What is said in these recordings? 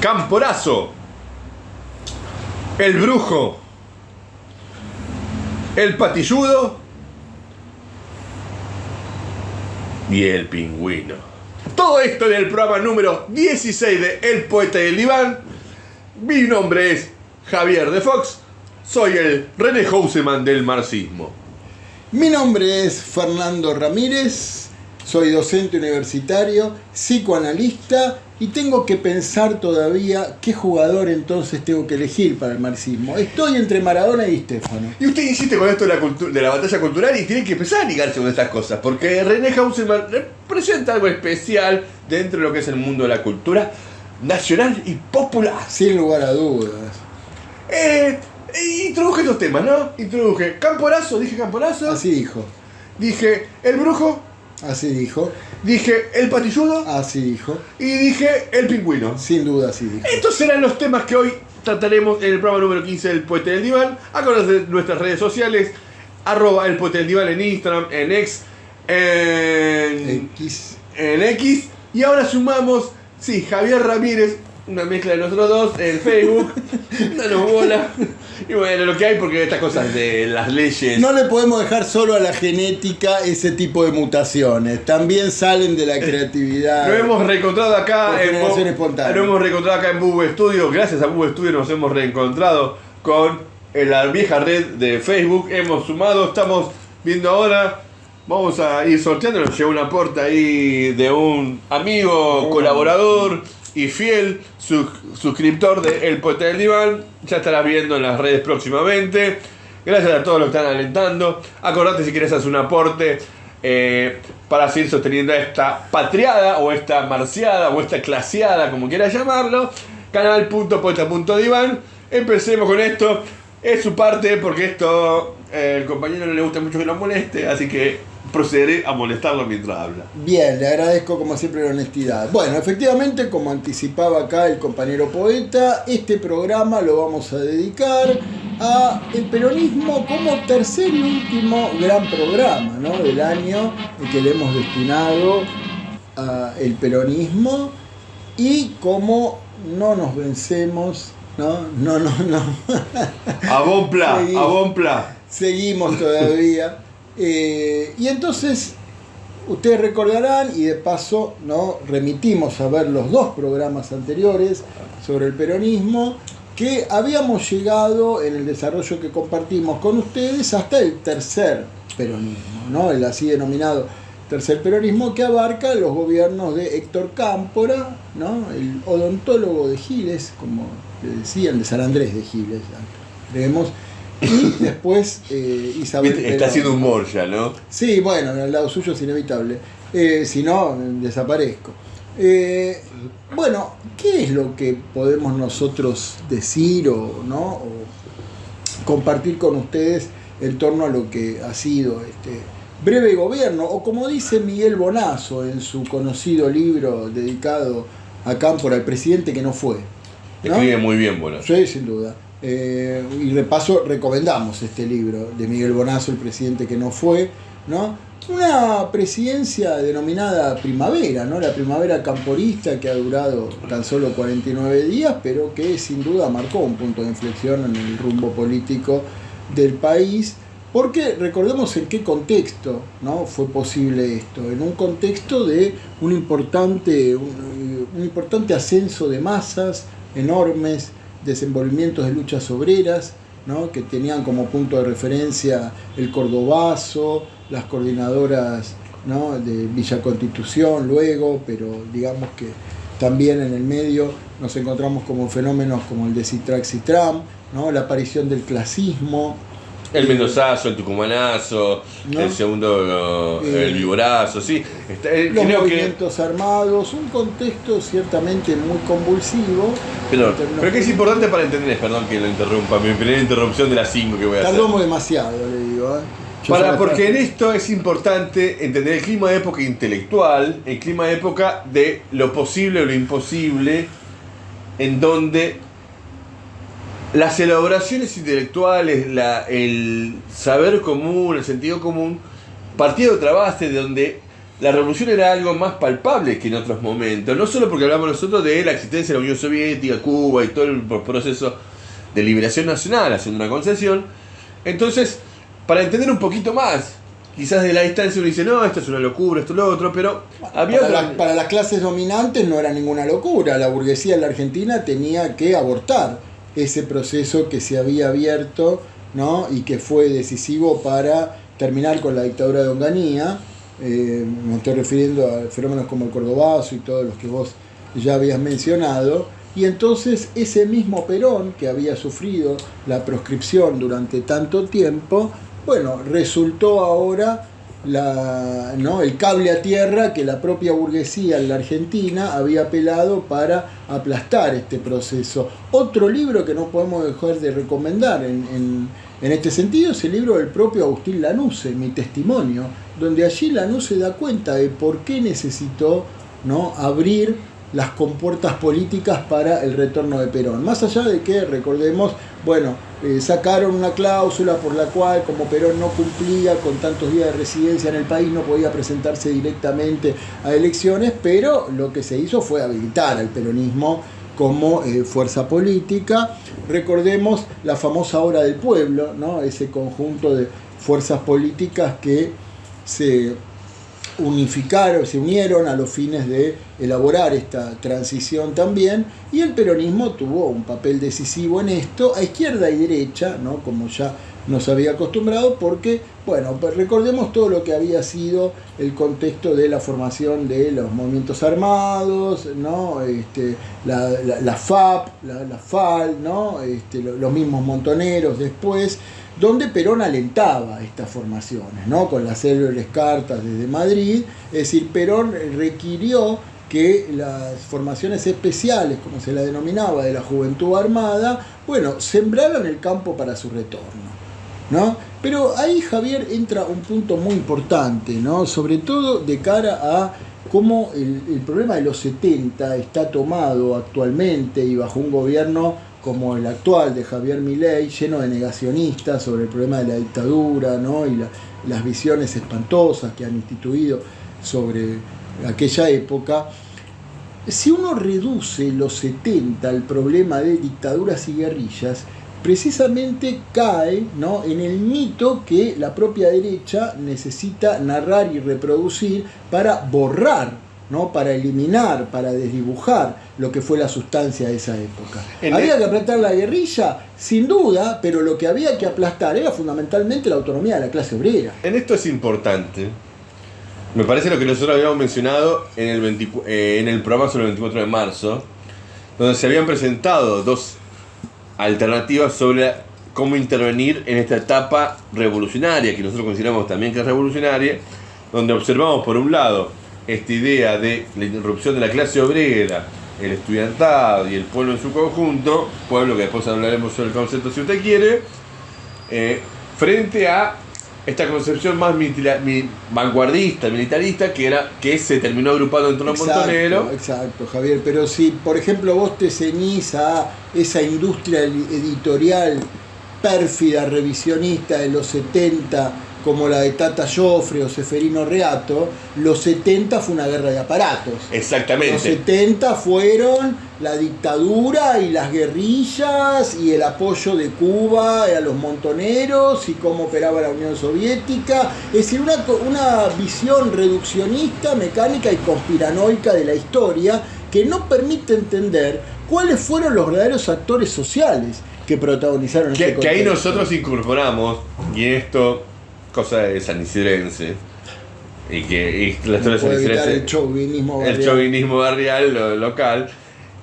Camporazo, el brujo, el patilludo y el pingüino. Todo esto en el programa número 16 de El Poeta y el Diván. Mi nombre es Javier de Fox, soy el René Houseman del marxismo. Mi nombre es Fernando Ramírez, soy docente universitario, psicoanalista y tengo que pensar todavía qué jugador entonces tengo que elegir para el marxismo. Estoy entre Maradona y Di Stéfano. Y usted insiste con esto de la batalla cultural y tiene que empezar a ligarse con estas cosas, porque René Houseman representa algo especial dentro de lo que es el mundo de la cultura nacional y popular. Sin lugar a dudas. Introduje estos temas, ¿no? Introduje Camporazo, dije Camporazo. Así dijo. Dije el brujo. Así dijo. Dije el patilludo. Así dijo. Y dije el pingüino. Sin duda así dijo. Estos serán los temas que hoy trataremos en el programa número 15 del Poeta del Diván. Acuérdense de nuestras redes sociales. @el Poeta del Diván en Instagram, en X, en X. Y ahora sumamos, sí, Javier Ramírez, una mezcla de nosotros dos, en Facebook. Danos bola. Y bueno, lo que hay, porque estas cosas de las leyes. No le podemos dejar solo a la genética ese tipo de mutaciones. También salen de la creatividad. Lo hemos reencontrado acá Lo hemos reencontrado acá en Bube Studio. Gracias a Bube Studio nos hemos reencontrado con la vieja red de Facebook. Hemos sumado, estamos viendo ahora. Vamos a ir sorteando. Nos llegó un aporte ahí de un amigo, colaborador y fiel suscriptor de El Poeta del Diván. Ya estarás viendo en las redes próximamente. Gracias a todos los que están alentando. Acordate, si quieres hacer un aporte para seguir sosteniendo esta patriada o esta marciada o esta claseada, como quieras llamarlo. Canal.poeta.diván. Empecemos con esto. Es su parte, porque esto el compañero no le gusta mucho que lo moleste, así que procederé a molestarlo mientras habla. Bien, le agradezco como siempre la honestidad. Bueno, efectivamente, como anticipaba acá el compañero poeta, este programa lo vamos a dedicar a el peronismo como tercer y último gran programa, ¿no?, del año, que le hemos destinado al peronismo, y como no nos vencemos, no. A bon pla. Seguimos todavía. Y entonces ustedes recordarán, y de paso, ¿no?, remitimos a ver los dos programas anteriores sobre el peronismo, que habíamos llegado en el desarrollo que compartimos con ustedes hasta el tercer peronismo, ¿no?, el así denominado tercer peronismo, que abarca los gobiernos de Héctor Cámpora, ¿no?, el odontólogo de Giles, como le decían, de San Andrés de Giles, creemos. Y después Isabel Perón. Está haciendo humor ya, ¿no? Sí, bueno, al lado suyo es inevitable. Si no, desaparezco. Bueno, ¿qué es lo que podemos nosotros decir o compartir con ustedes en torno a lo que ha sido este breve gobierno? O como dice Miguel Bonazo en su conocido libro dedicado a Cámpora, el presidente que no fue, ¿no? Escribe muy bien, Bonazo. Sí, sin duda. Y de paso recomendamos este libro de Miguel Bonazo, El presidente que no fue, ¿no? Una presidencia denominada primavera, ¿no?, la primavera camporista, que ha durado tan solo 49 días, pero que sin duda marcó un punto de inflexión en el rumbo político del país, porque recordemos en qué contexto, ¿no?, fue posible esto. En un contexto de un importante ascenso de masas enormes, desenvolvimientos de luchas obreras, ¿no?, que tenían como punto de referencia el Cordobazo, las coordinadoras, ¿no?, de Villa Constitución luego, pero digamos que también en el medio nos encontramos como fenómenos como el de Citrax-Citram, ¿no?, la aparición del clasismo, el mendozazo, el tucumanazo, ¿no?, el segundo, el viborazo, sí. Los movimientos armados, un contexto ciertamente muy convulsivo. Pero que es importante para entender, perdón que lo interrumpa, mi primera interrupción de las 5 que voy a hacer. Tardamos demasiado, le digo. Porque en esto es importante entender el clima de época intelectual, el clima de época de lo posible o lo imposible, en donde las elaboraciones intelectuales, el saber común, el sentido común, partía de otra base de donde la revolución era algo más palpable que en otros momentos, no solo porque hablamos nosotros de la existencia de la Unión Soviética, Cuba y todo el proceso de liberación nacional, haciendo una concesión. Entonces, para entender un poquito más, quizás de la distancia uno dice, no, esto es una locura, esto es lo otro, pero había para las clases dominantes no era ninguna locura. La burguesía en la Argentina tenía que abortar ese proceso que se había abierto, ¿no? Y que fue decisivo para terminar con la dictadura de Onganía. Me estoy refiriendo a fenómenos como el Cordobazo y todos los que vos ya habías mencionado. Y entonces ese mismo Perón, que había sufrido la proscripción durante tanto tiempo, bueno, resultó ahora el cable a tierra que la propia burguesía en la Argentina había apelado para aplastar este proceso. Otro libro que no podemos dejar de recomendar en este sentido es el libro del propio Agustín Lanusse, Mi Testimonio, donde allí Lanusse da cuenta de por qué necesitó, ¿no?, abrir las compuertas políticas para el retorno de Perón. Más allá de que, recordemos, bueno, sacaron una cláusula por la cual, como Perón no cumplía con tantos días de residencia en el país, no podía presentarse directamente a elecciones, pero lo que se hizo fue habilitar al peronismo como fuerza política. Recordemos la famosa Hora del Pueblo, ¿no?, ese conjunto de fuerzas políticas que se unificaron, se unieron a los fines de elaborar esta transición también, y el peronismo tuvo un papel decisivo en esto, a izquierda y derecha, ¿no?, como ya nos había acostumbrado, porque, bueno, pues recordemos todo lo que había sido el contexto de la formación de los movimientos armados, ¿no?, la FAP, la FAL, ¿no?, los mismos montoneros después, donde Perón alentaba estas formaciones, ¿no?, con las célebres cartas desde Madrid. Es decir, Perón requirió que las formaciones especiales, como se la denominaba, de la Juventud Armada, bueno, sembraran el campo para su retorno, ¿no? Pero ahí, Javier, entra un punto muy importante, ¿no?, sobre todo de cara a cómo el problema de los 70 está tomado actualmente y bajo un gobierno como el actual de Javier Milei, lleno de negacionistas sobre el problema de la dictadura, ¿no?, y las visiones espantosas que han instituido sobre aquella época. Si uno reduce los 70 al problema de dictaduras y guerrillas, precisamente cae, ¿no?, en el mito que la propia derecha necesita narrar y reproducir para borrar, ¿no?, para eliminar, para desdibujar lo que fue la sustancia de esa época. ¿Había que aplastar la guerrilla? Sin duda, pero lo que había que aplastar era fundamentalmente la autonomía de la clase obrera. En esto es importante, me parece lo que nosotros habíamos mencionado en el programa sobre el 24 de marzo, donde se habían presentado dos alternativas sobre cómo intervenir en esta etapa revolucionaria, que nosotros consideramos también que es revolucionaria, donde observamos por un lado esta idea de la interrupción de la clase obrera, el estudiantado y el pueblo en su conjunto, pueblo que después hablaremos sobre el concepto si usted quiere, frente a esta concepción más vanguardista, militarista, que se terminó agrupando en torno a Montonero. Exacto, Javier, pero si por ejemplo vos te ceñís a esa industria editorial pérfida, revisionista de los 70, como la de Tata Joffre o Seferino Reato, los 70 fue una guerra de aparatos. Exactamente. Los 70 fueron la dictadura y las guerrillas y el apoyo de Cuba a los montoneros y cómo operaba la Unión Soviética. Es decir, una visión reduccionista, mecánica y conspiranoica de la historia que no permite entender cuáles fueron los verdaderos actores sociales que protagonizaron este contexto. Que ahí nosotros incorporamos, y en esto, cosa de sanisirense, y la historia de sanisirense, el chauvinismo barrial, lo local,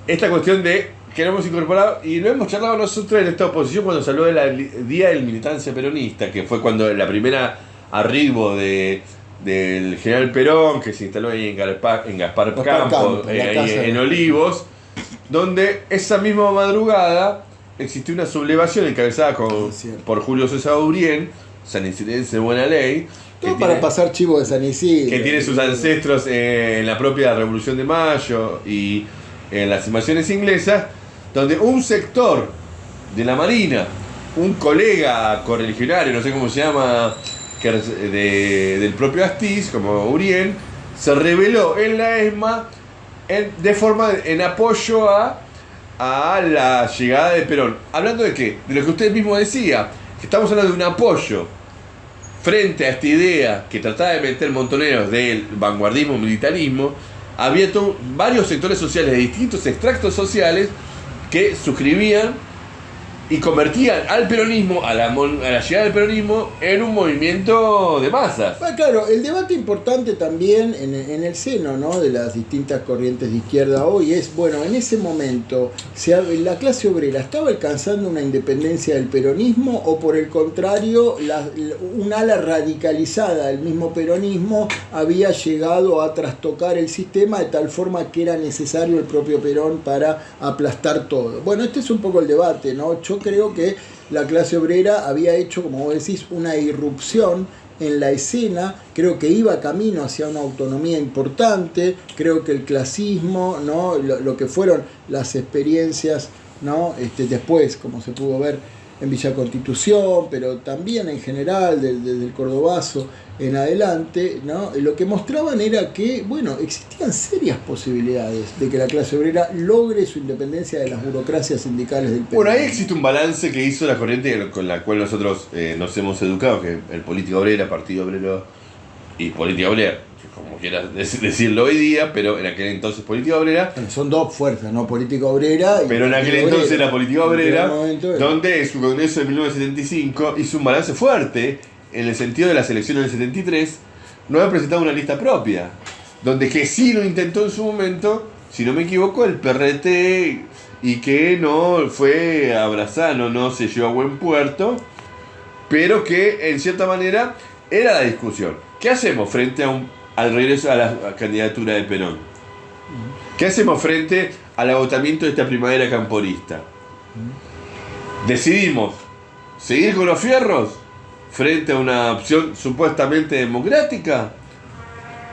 esta cuestión de que lo hemos incorporado, y lo hemos charlado nosotros en esta oposición cuando se habló del Día de la Militancia Peronista, que fue cuando la primera arribo del general Perón, que se instaló ahí en Gaspar Campo, en Olivos, donde esa misma madrugada existió una sublevación encabezada por Julio César Urien, sanicidense de buena ley, todo para pasar chivo de San Isidro, que tiene sus ancestros en la propia Revolución de Mayo y en las invasiones inglesas, donde un sector de la Marina, un colega correligionario, no sé cómo se llama, del propio Astiz, como Urien, se reveló en la ESMA en apoyo a la llegada de Perón. ¿Hablando de qué? De lo que usted mismo decía, que estamos hablando de un apoyo frente a esta idea que trataba de meter Montoneros del vanguardismo, militarismo. Había varios sectores sociales de distintos extractos sociales que suscribían y convertían al peronismo, a la llegada del peronismo, en un movimiento de masas. Claro, el debate importante también en el seno, ¿no?, de las distintas corrientes de izquierda hoy es, bueno, en ese momento, ¿la clase obrera estaba alcanzando una independencia del peronismo o por el contrario, un ala radicalizada del mismo peronismo había llegado a trastocar el sistema de tal forma que era necesario el propio Perón para aplastar todo? Bueno, este es un poco el debate, ¿no? Yo creo que la clase obrera había hecho, como vos decís, una irrupción en la escena, creo que iba camino hacia una autonomía importante, creo que el clasismo, ¿no?, lo que fueron las experiencias, ¿no?, después, como se pudo ver en Villa Constitución, pero también en general desde el Cordobazo en adelante, ¿no?, lo que mostraban era que, bueno, existían serias posibilidades de que la clase obrera logre su independencia de las burocracias sindicales del país. Bueno, ahí existe un balance que hizo la corriente con la cual nosotros nos hemos educado, que el Política Obrera, Partido Obrero y Política Obrera, como quieras decirlo hoy día, pero en aquel entonces Política Obrera. Bueno, son dos fuerzas, ¿no? Política Obrera y pero en aquel entonces obrera. La Política Obrera, donde en su congreso de 1975 hizo un balance fuerte en el sentido de las elecciones del 73, no había presentado una lista propia, donde que sí lo intentó en su momento, si no me equivoco, el PRT, y que no fue abrazado, no se llevó a buen puerto, pero que en cierta manera era la discusión. ¿Qué hacemos frente al regreso a la candidatura de Perón? ¿Qué hacemos frente al agotamiento de esta primavera camporista? ¿Decidimos seguir con los fierros frente a una opción supuestamente democrática?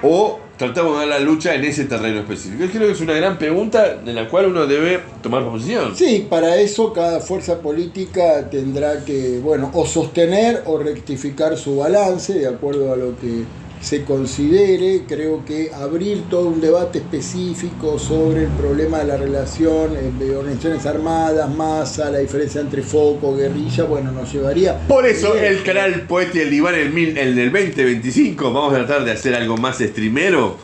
¿O tratamos de dar la lucha en ese terreno específico? Yo creo que es una gran pregunta de la cual uno debe tomar posición. Sí, para eso cada fuerza política tendrá que, bueno, o sostener o rectificar su balance de acuerdo a lo que se considere. Creo que abrir todo un debate específico sobre el problema de la relación de organizaciones armadas, masa, la diferencia entre foco, guerrilla, bueno, nos llevaría... Por eso el canal Poeta y el Diván, el del 2025, vamos a tratar de hacer algo más streamero.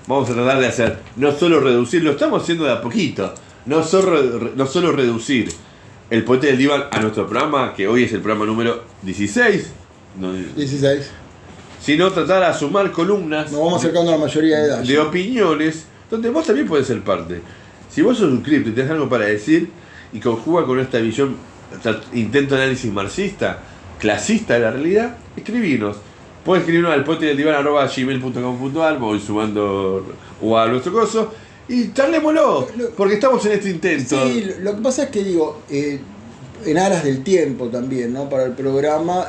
Vamos a tratar de hacer, no solo reducir, lo estamos haciendo de a poquito, no solo reducir el Poeta y el Diván a nuestro programa, que hoy es el programa número 16. 16. Sino tratar de sumar columnas. Nos vamos acercando a la mayoría de edad. De opiniones, donde vos también podés ser parte. Si vos sos suscripto y tenés algo para decir y conjuga con esta visión, intento de análisis marxista, clasista de la realidad, escribinos. Podés escribirnos al poetedivan@gmail.com.ar, voy sumando o a nuestro coso y charlémoslo, porque estamos en este intento. Sí, lo que pasa es que digo, en aras del tiempo también, ¿no?, para el programa,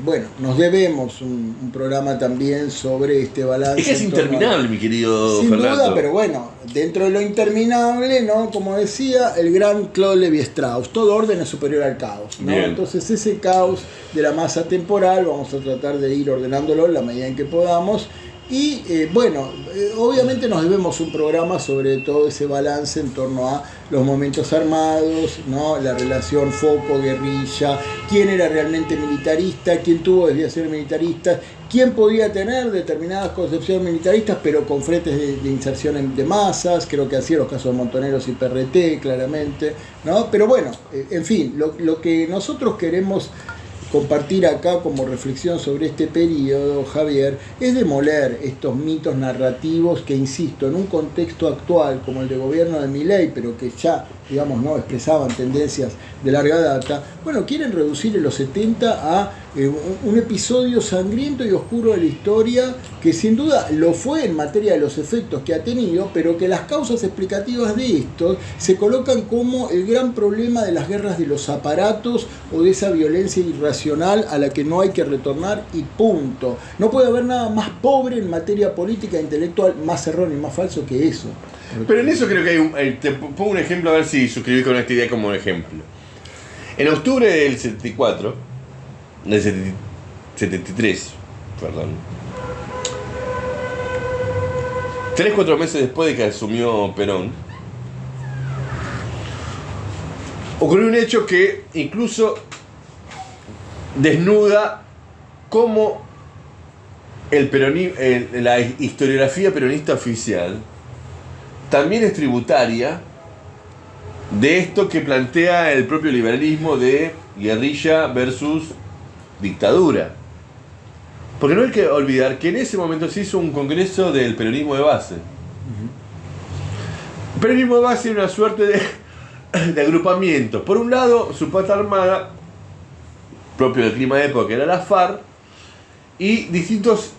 bueno, nos debemos un programa también sobre este balance. Es que es interminable, mi querido sin Fernando. duda, pero bueno, dentro de lo interminable, ¿no?, como decía el gran Claude Lévi-Strauss, todo orden es superior al caos, ¿no? Bien. Entonces ese caos de la masa temporal vamos a tratar de ir ordenándolo en la medida en que podamos. Y bueno, obviamente nos debemos un programa sobre todo ese balance en torno a los momentos armados, ¿no?, la relación foco-guerrilla, quién era realmente militarista, quién tuvo desviaciones militaristas, quién podía tener determinadas concepciones militaristas pero con fretes de inserción de masas. Creo que así en los casos de Montoneros y PRT, claramente, ¿no? Pero bueno, en fin, lo que nosotros queremos compartir acá como reflexión sobre este periodo, Javier, es demoler estos mitos narrativos que, insisto, en un contexto actual como el de gobierno de Milei, pero que ya, digamos, no expresaban tendencias de larga data, bueno, quieren reducir en los 70 a un episodio sangriento y oscuro de la historia que sin duda lo fue en materia de los efectos que ha tenido, pero que las causas explicativas de esto se colocan como el gran problema de las guerras de los aparatos o de esa violencia irracional a la que no hay que retornar y punto. No puede haber nada más pobre en materia política e intelectual, más erróneo y más falso que eso. Pero en eso creo que hay te pongo un ejemplo a ver si suscribís con esta idea como un ejemplo. En octubre del 74, del 73, perdón, 3-4 meses después de que asumió Perón, ocurrió un hecho que incluso desnuda cómo la historiografía peronista oficial también es tributaria de esto que plantea el propio liberalismo de guerrilla versus dictadura. Porque no hay que olvidar que en ese momento se hizo un congreso del peronismo de base. El peronismo de base era una suerte de agrupamiento. Por un lado, su pata armada, propio del clima de época, era la FARC, y distintos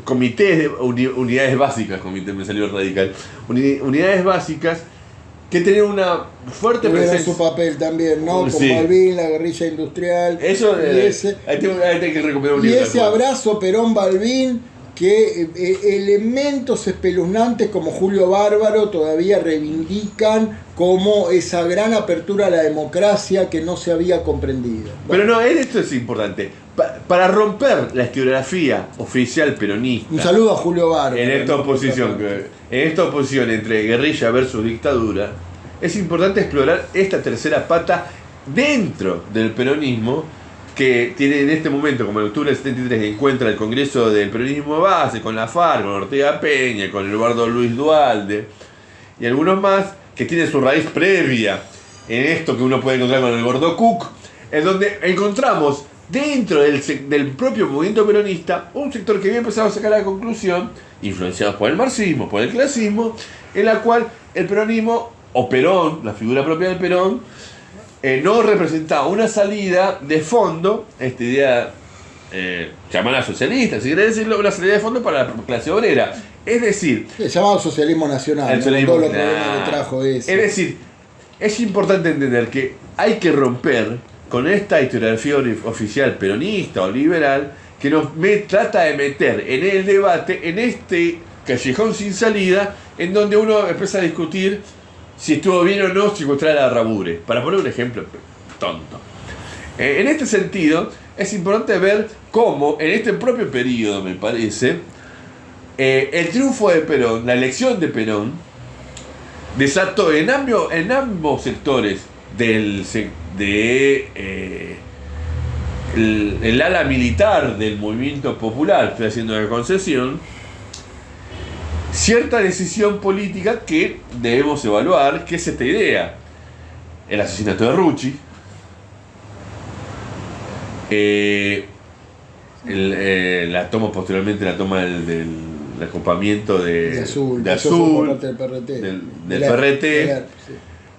comités, unidades básicas, me salió radical, unidades básicas que tenían una fuerte presencia. presencia. Su papel también, ¿no? Con Sí. Balbín, la guerrilla industrial. Eso, ese, ahí tengo que recuperar un y libro. ese abrazo Perón-Balbín, que elementos espeluznantes como Julio Bárbaro todavía reivindican como esa gran apertura a la democracia que no se había comprendido. Pero no, esto es importante. Para romper la historiografía oficial peronista. Un saludo a Julio Bárbaro. En esta oposición entre guerrilla versus dictadura, es importante explorar esta tercera pata dentro del peronismo, que tiene en este momento, como en octubre del 73, encuentra el Congreso del Peronismo Base con la FARC, con Ortega Peña, con Eduardo Luis Duhalde y algunos más, que tienen su raíz previa en esto que uno puede encontrar con el Gordo Cook, en donde encontramos dentro del propio movimiento peronista un sector que había empezado a sacar la conclusión, influenciados por el marxismo, por el clasismo, en la cual el peronismo, o Perón, la figura propia del Perón, no representaba una salida de fondo, esta idea llamada socialista, si querés decirlo, una salida de fondo para la clase obrera. Es decir, el llamado socialismo nacional, el socialismo, todo lo que trajo eso. Es decir, es importante entender que hay que romper con esta historiografía oficial peronista o liberal que trata de meter en el debate, en este callejón sin salida, en donde uno empieza a discutir si estuvo bien o no secuestrar a Rabure, para poner un ejemplo tonto. En este sentido, es importante ver cómo en este propio periodo, me parece, el triunfo de Perón, la elección de Perón, desató en ambos sectores el ala militar del movimiento popular, estoy haciendo una concesión, cierta decisión política que debemos evaluar, que es esta idea: el asesinato de Rucci, posteriormente la toma del acoplamiento de Azul, por parte del PRT. Del PRT, sí.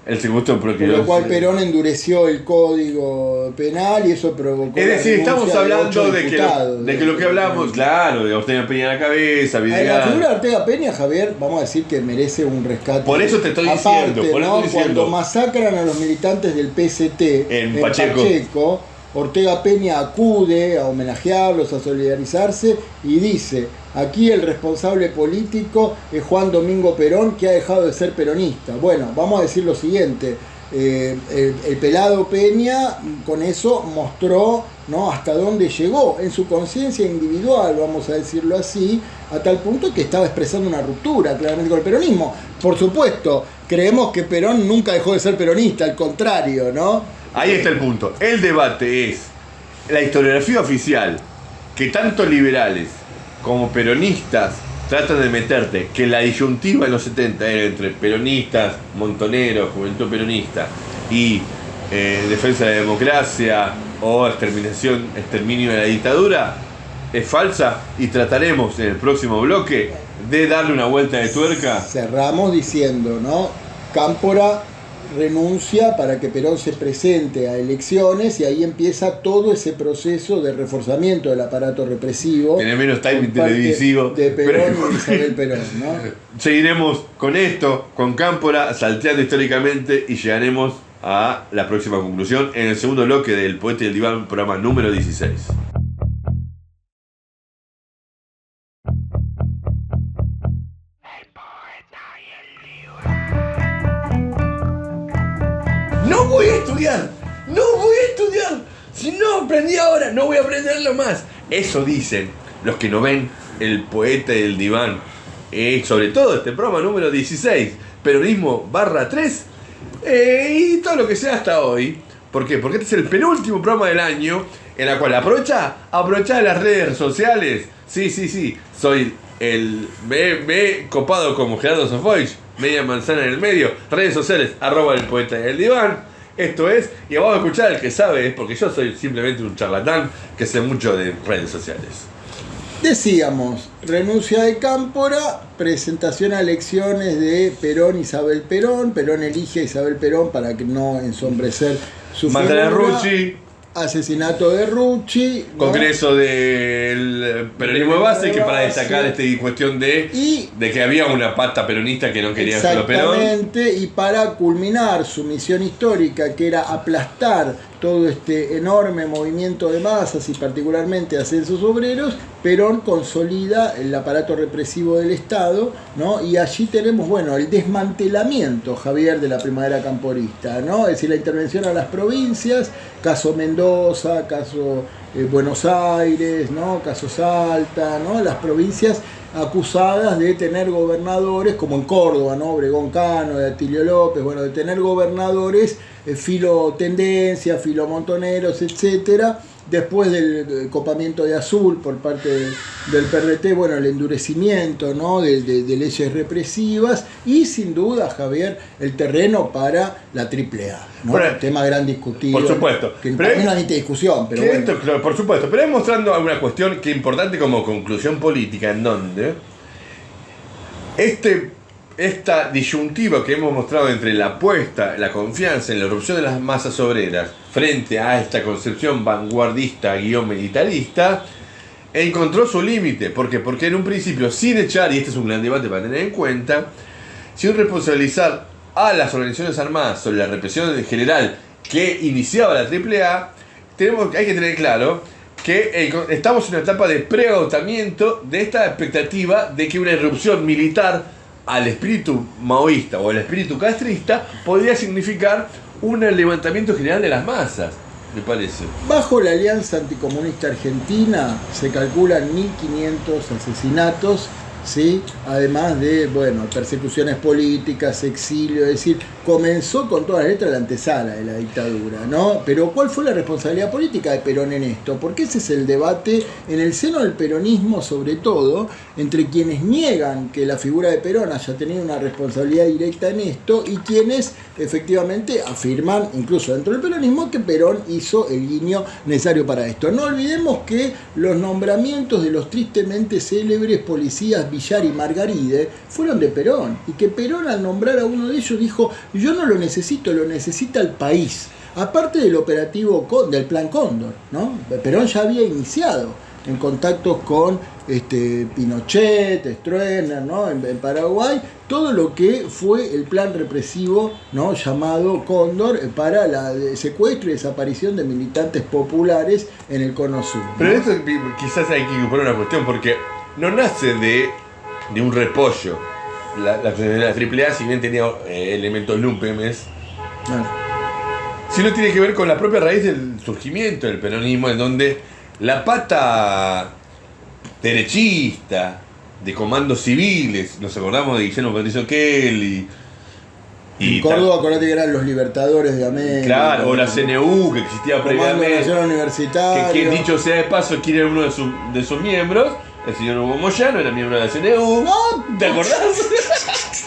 el secuestro por lo cual Perón endureció el código penal y eso provocó. Es decir, estamos hablando de que lo que hablamos, claro, de Ortega Peña en la cabeza, la figura de Ortega Peña, Javier, vamos a decir que merece un rescate. Por eso te estoy aparte, diciendo, ¿no? Cuando masacran a los militantes del PST en Pacheco, Ortega Peña acude a homenajearlos, a solidarizarse y dice: aquí el responsable político es Juan Domingo Perón, que ha dejado de ser peronista. Bueno, vamos a decir lo siguiente: el pelado Peña con eso mostró, ¿no?, hasta dónde llegó en su conciencia individual, vamos a decirlo así, a tal punto que estaba expresando una ruptura claramente con el peronismo. Por supuesto, creemos que Perón nunca dejó de ser peronista, al contrario, ¿no? Ahí está el punto. El debate es la historiografía oficial, que tanto liberales como peronistas tratan de meterte, que la disyuntiva en los 70 era entre peronistas, montoneros, juventud peronista y defensa de la democracia o exterminio de la dictadura, es falsa, y trataremos en el próximo bloque de darle una vuelta de tuerca. Cerramos diciendo, ¿no?, Cámpora renuncia para que Perón se presente a elecciones y ahí empieza todo ese proceso de reforzamiento del aparato represivo. Tiene menos timing televisivo. De Perón y Isabel Perón, ¿no? Seguiremos con esto, con Cámpora, salteando históricamente, y llegaremos a la próxima conclusión en el segundo bloque del Poeta y el Diván, programa número 16. No voy a estudiar. Si no aprendí ahora, no voy a aprenderlo más. Eso dicen los que no ven el poeta y el diván, sobre todo este programa número 16, Peronismo /3, y todo lo que sea hasta hoy. ¿Por qué? Porque este es el penúltimo programa del año, en la cual aprovecha de las redes sociales. Sí, soy me he copado como Gerardo Sofovich, media manzana en el medio, redes sociales, @ el poeta y el diván. Esto es, y vamos a escuchar al que sabe, porque yo soy simplemente un charlatán que sé mucho de redes sociales. Decíamos, renuncia de Cámpora, presentación a elecciones de Perón, Isabel Perón. Perón elige a Isabel Perón para que no ensombrecer su Matan a figura. Rucci. Asesinato de Rucci, ¿no? Congreso del peronismo de base, que para destacar cuestión de que había una pata peronista que no quería solo Perón. Exactamente, y para culminar su misión histórica, que era aplastar todo este enorme movimiento de masas y particularmente ascensos obreros, Perón consolida el aparato represivo del Estado, ¿no? Y allí tenemos, bueno, el desmantelamiento, Javier, de la primavera camporista, ¿no? Es decir, la intervención a las provincias, caso Mendoza, caso Buenos Aires, ¿no? Caso Salta, ¿no? Las provincias acusadas de tener gobernadores, como en Córdoba, ¿no? Obregón Cano, de Atilio López, bueno, de tener gobernadores filotendencia, filomontoneros, etcétera. Después del copamiento de Azul por parte del PRT, bueno, el endurecimiento, ¿no? de leyes represivas y sin duda, Javier, el terreno para la AAA, ¿no? Bueno, tema gran discutido. Por supuesto. Que para mí no hay discusión, pero bueno. Esto, por supuesto, pero es mostrando alguna cuestión que es importante como conclusión política, en donde esta disyuntiva que hemos mostrado entre la apuesta, la confianza en la erupción de las masas obreras frente a esta concepción vanguardista militarista, encontró su límite. ¿Por qué? Porque en un principio, sin echar, y este es un gran debate para tener en cuenta, sin responsabilizar a las organizaciones armadas sobre la represión en general que iniciaba la AAA, hay que tener claro que estamos en una etapa de preagotamiento de esta expectativa de que una irrupción militar al espíritu maoísta o al espíritu castrista podría significar un levantamiento general de las masas, me parece. Bajo la Alianza Anticomunista Argentina se calculan 1.500 asesinatos, ¿sí? Además de, bueno, persecuciones políticas, exilio, es decir, comenzó con todas las letras la antesala de la dictadura, ¿no? Pero ¿cuál fue la responsabilidad política de Perón en esto? Porque ese es el debate en el seno del peronismo, sobre todo, entre quienes niegan que la figura de Perón haya tenido una responsabilidad directa en esto y quienes efectivamente afirman, incluso dentro del peronismo, que Perón hizo el guiño necesario para esto. No olvidemos que los nombramientos de los tristemente célebres policías Villar y Margaride fueron de Perón, y que Perón, al nombrar a uno de ellos, dijo: yo no lo necesito, lo necesita el país. Aparte del operativo del Plan Cóndor, ¿no? Perón ya había iniciado en contactos con Pinochet, Stroessner, ¿no? en Paraguay, todo lo que fue el plan represivo, ¿no? llamado Cóndor, para el secuestro y desaparición de militantes populares en el Cono Sur, ¿no? Pero esto quizás hay que poner una cuestión, porque no nace de un repollo. La AAA, si bien tenía elementos lumpenes, sino tiene que ver con la propia raíz del surgimiento del peronismo, en donde la pata derechista de comandos civiles, nos acordamos de Guillermo Patricio Kelly, y en Córdoba, acordate que eran los Libertadores de América. Claro, o la CNU, que existía previamente. Universitaria. Que dicho sea de paso, ¿quién era uno de sus miembros? El señor Hugo Moyano era miembro de la CNU. No, ¿Te acordás?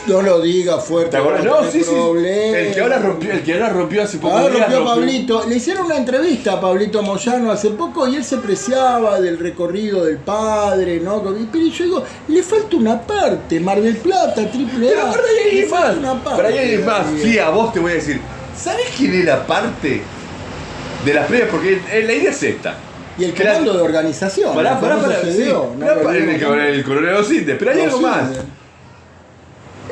No lo diga fuerte. ¿Te acordás? No, sí. El que ahora rompió hace poco. Ahora rompió Pablito. Le hicieron una entrevista a Pablito Moyano hace poco y él se preciaba del recorrido del padre, ¿no? Pero yo digo, le falta una parte, Mar del Plata, AAA. Pero ahí hay más. Sí, a vos te voy a decir. ¿Sabés quién era parte de las previas? Porque la idea es esta. Y el comando de organización. Pará, el coronel Ocinde. Pero hay algo más.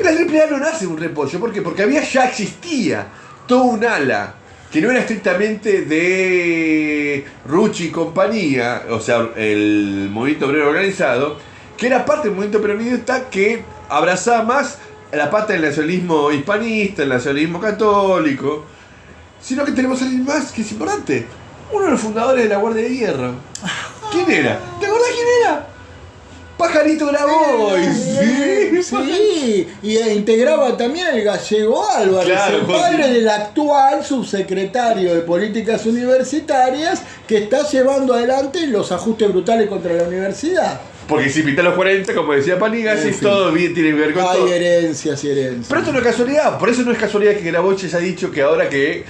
La AAA no nace de un repollo. ¿Por qué? Porque ya existía toda un ala que no era estrictamente de Rucci y compañía, o sea, el movimiento obrero organizado, que era parte del movimiento peronista que abrazaba más la pata del nacionalismo hispanista, el nacionalismo católico, sino que tenemos a alguien más que es importante. Uno de los fundadores de la Guardia de Hierro. ¿Quién era? ¿Te acordás quién era? ¡Pajarito Grabois! Sí, y integraba también el gallego Álvarez, Claro, el padre del actual subsecretario de Políticas Universitarias que está llevando adelante los ajustes brutales contra la universidad. Porque si pinta los 40, como decía Panigas, En es fin. todo bien, tiene que ver con todo. Hay herencias y herencias. Pero esto no es casualidad, por eso no es casualidad que Grabois haya dicho que ahora que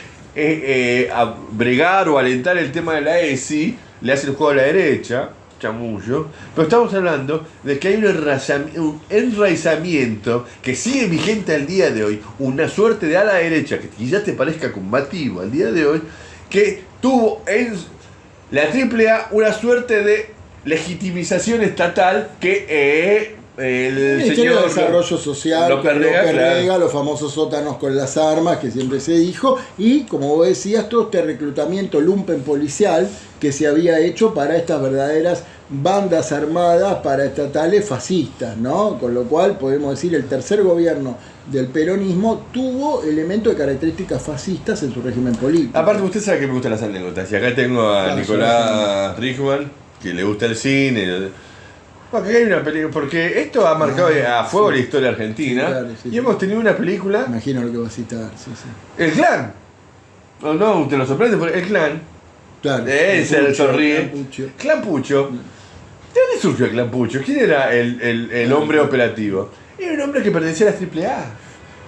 bregar o alentar el tema de la ESI le hace el juego a la derecha, chamullo. Pero estamos hablando de que hay un enraizamiento que sigue vigente al día de hoy, una suerte de ala derecha que quizás te parezca combativo al día de hoy, que tuvo en la AAA una suerte de legitimización estatal que el Ministerio señor de Desarrollo Social, López Rega, claro. los famosos sótanos con las armas, que siempre se dijo, y como vos decías, todo este reclutamiento lumpen policial que se había hecho para estas verdaderas bandas armadas paraestatales fascistas, ¿no? Con lo cual podemos decir el tercer gobierno del peronismo tuvo elementos de características fascistas en su régimen político. Aparte, usted sabe que me gustan las anécdotas. Y acá tengo a Claro, Nicolás Richman, que le gusta el cine. Porque hay una película. Porque esto ha marcado a fuego la historia argentina. Sí, claro, sí, y hemos tenido una película. Imagino lo que va a citar, sí, sí. El Clan. No, no, usted lo sorprende, pero el Clan. Claro. Se sonríe. Clan Pucho. Clan Pucho. ¿De dónde surgió el Clan Pucho? ¿Quién era el hombre operativo? Era un hombre que pertenecía a la AAA.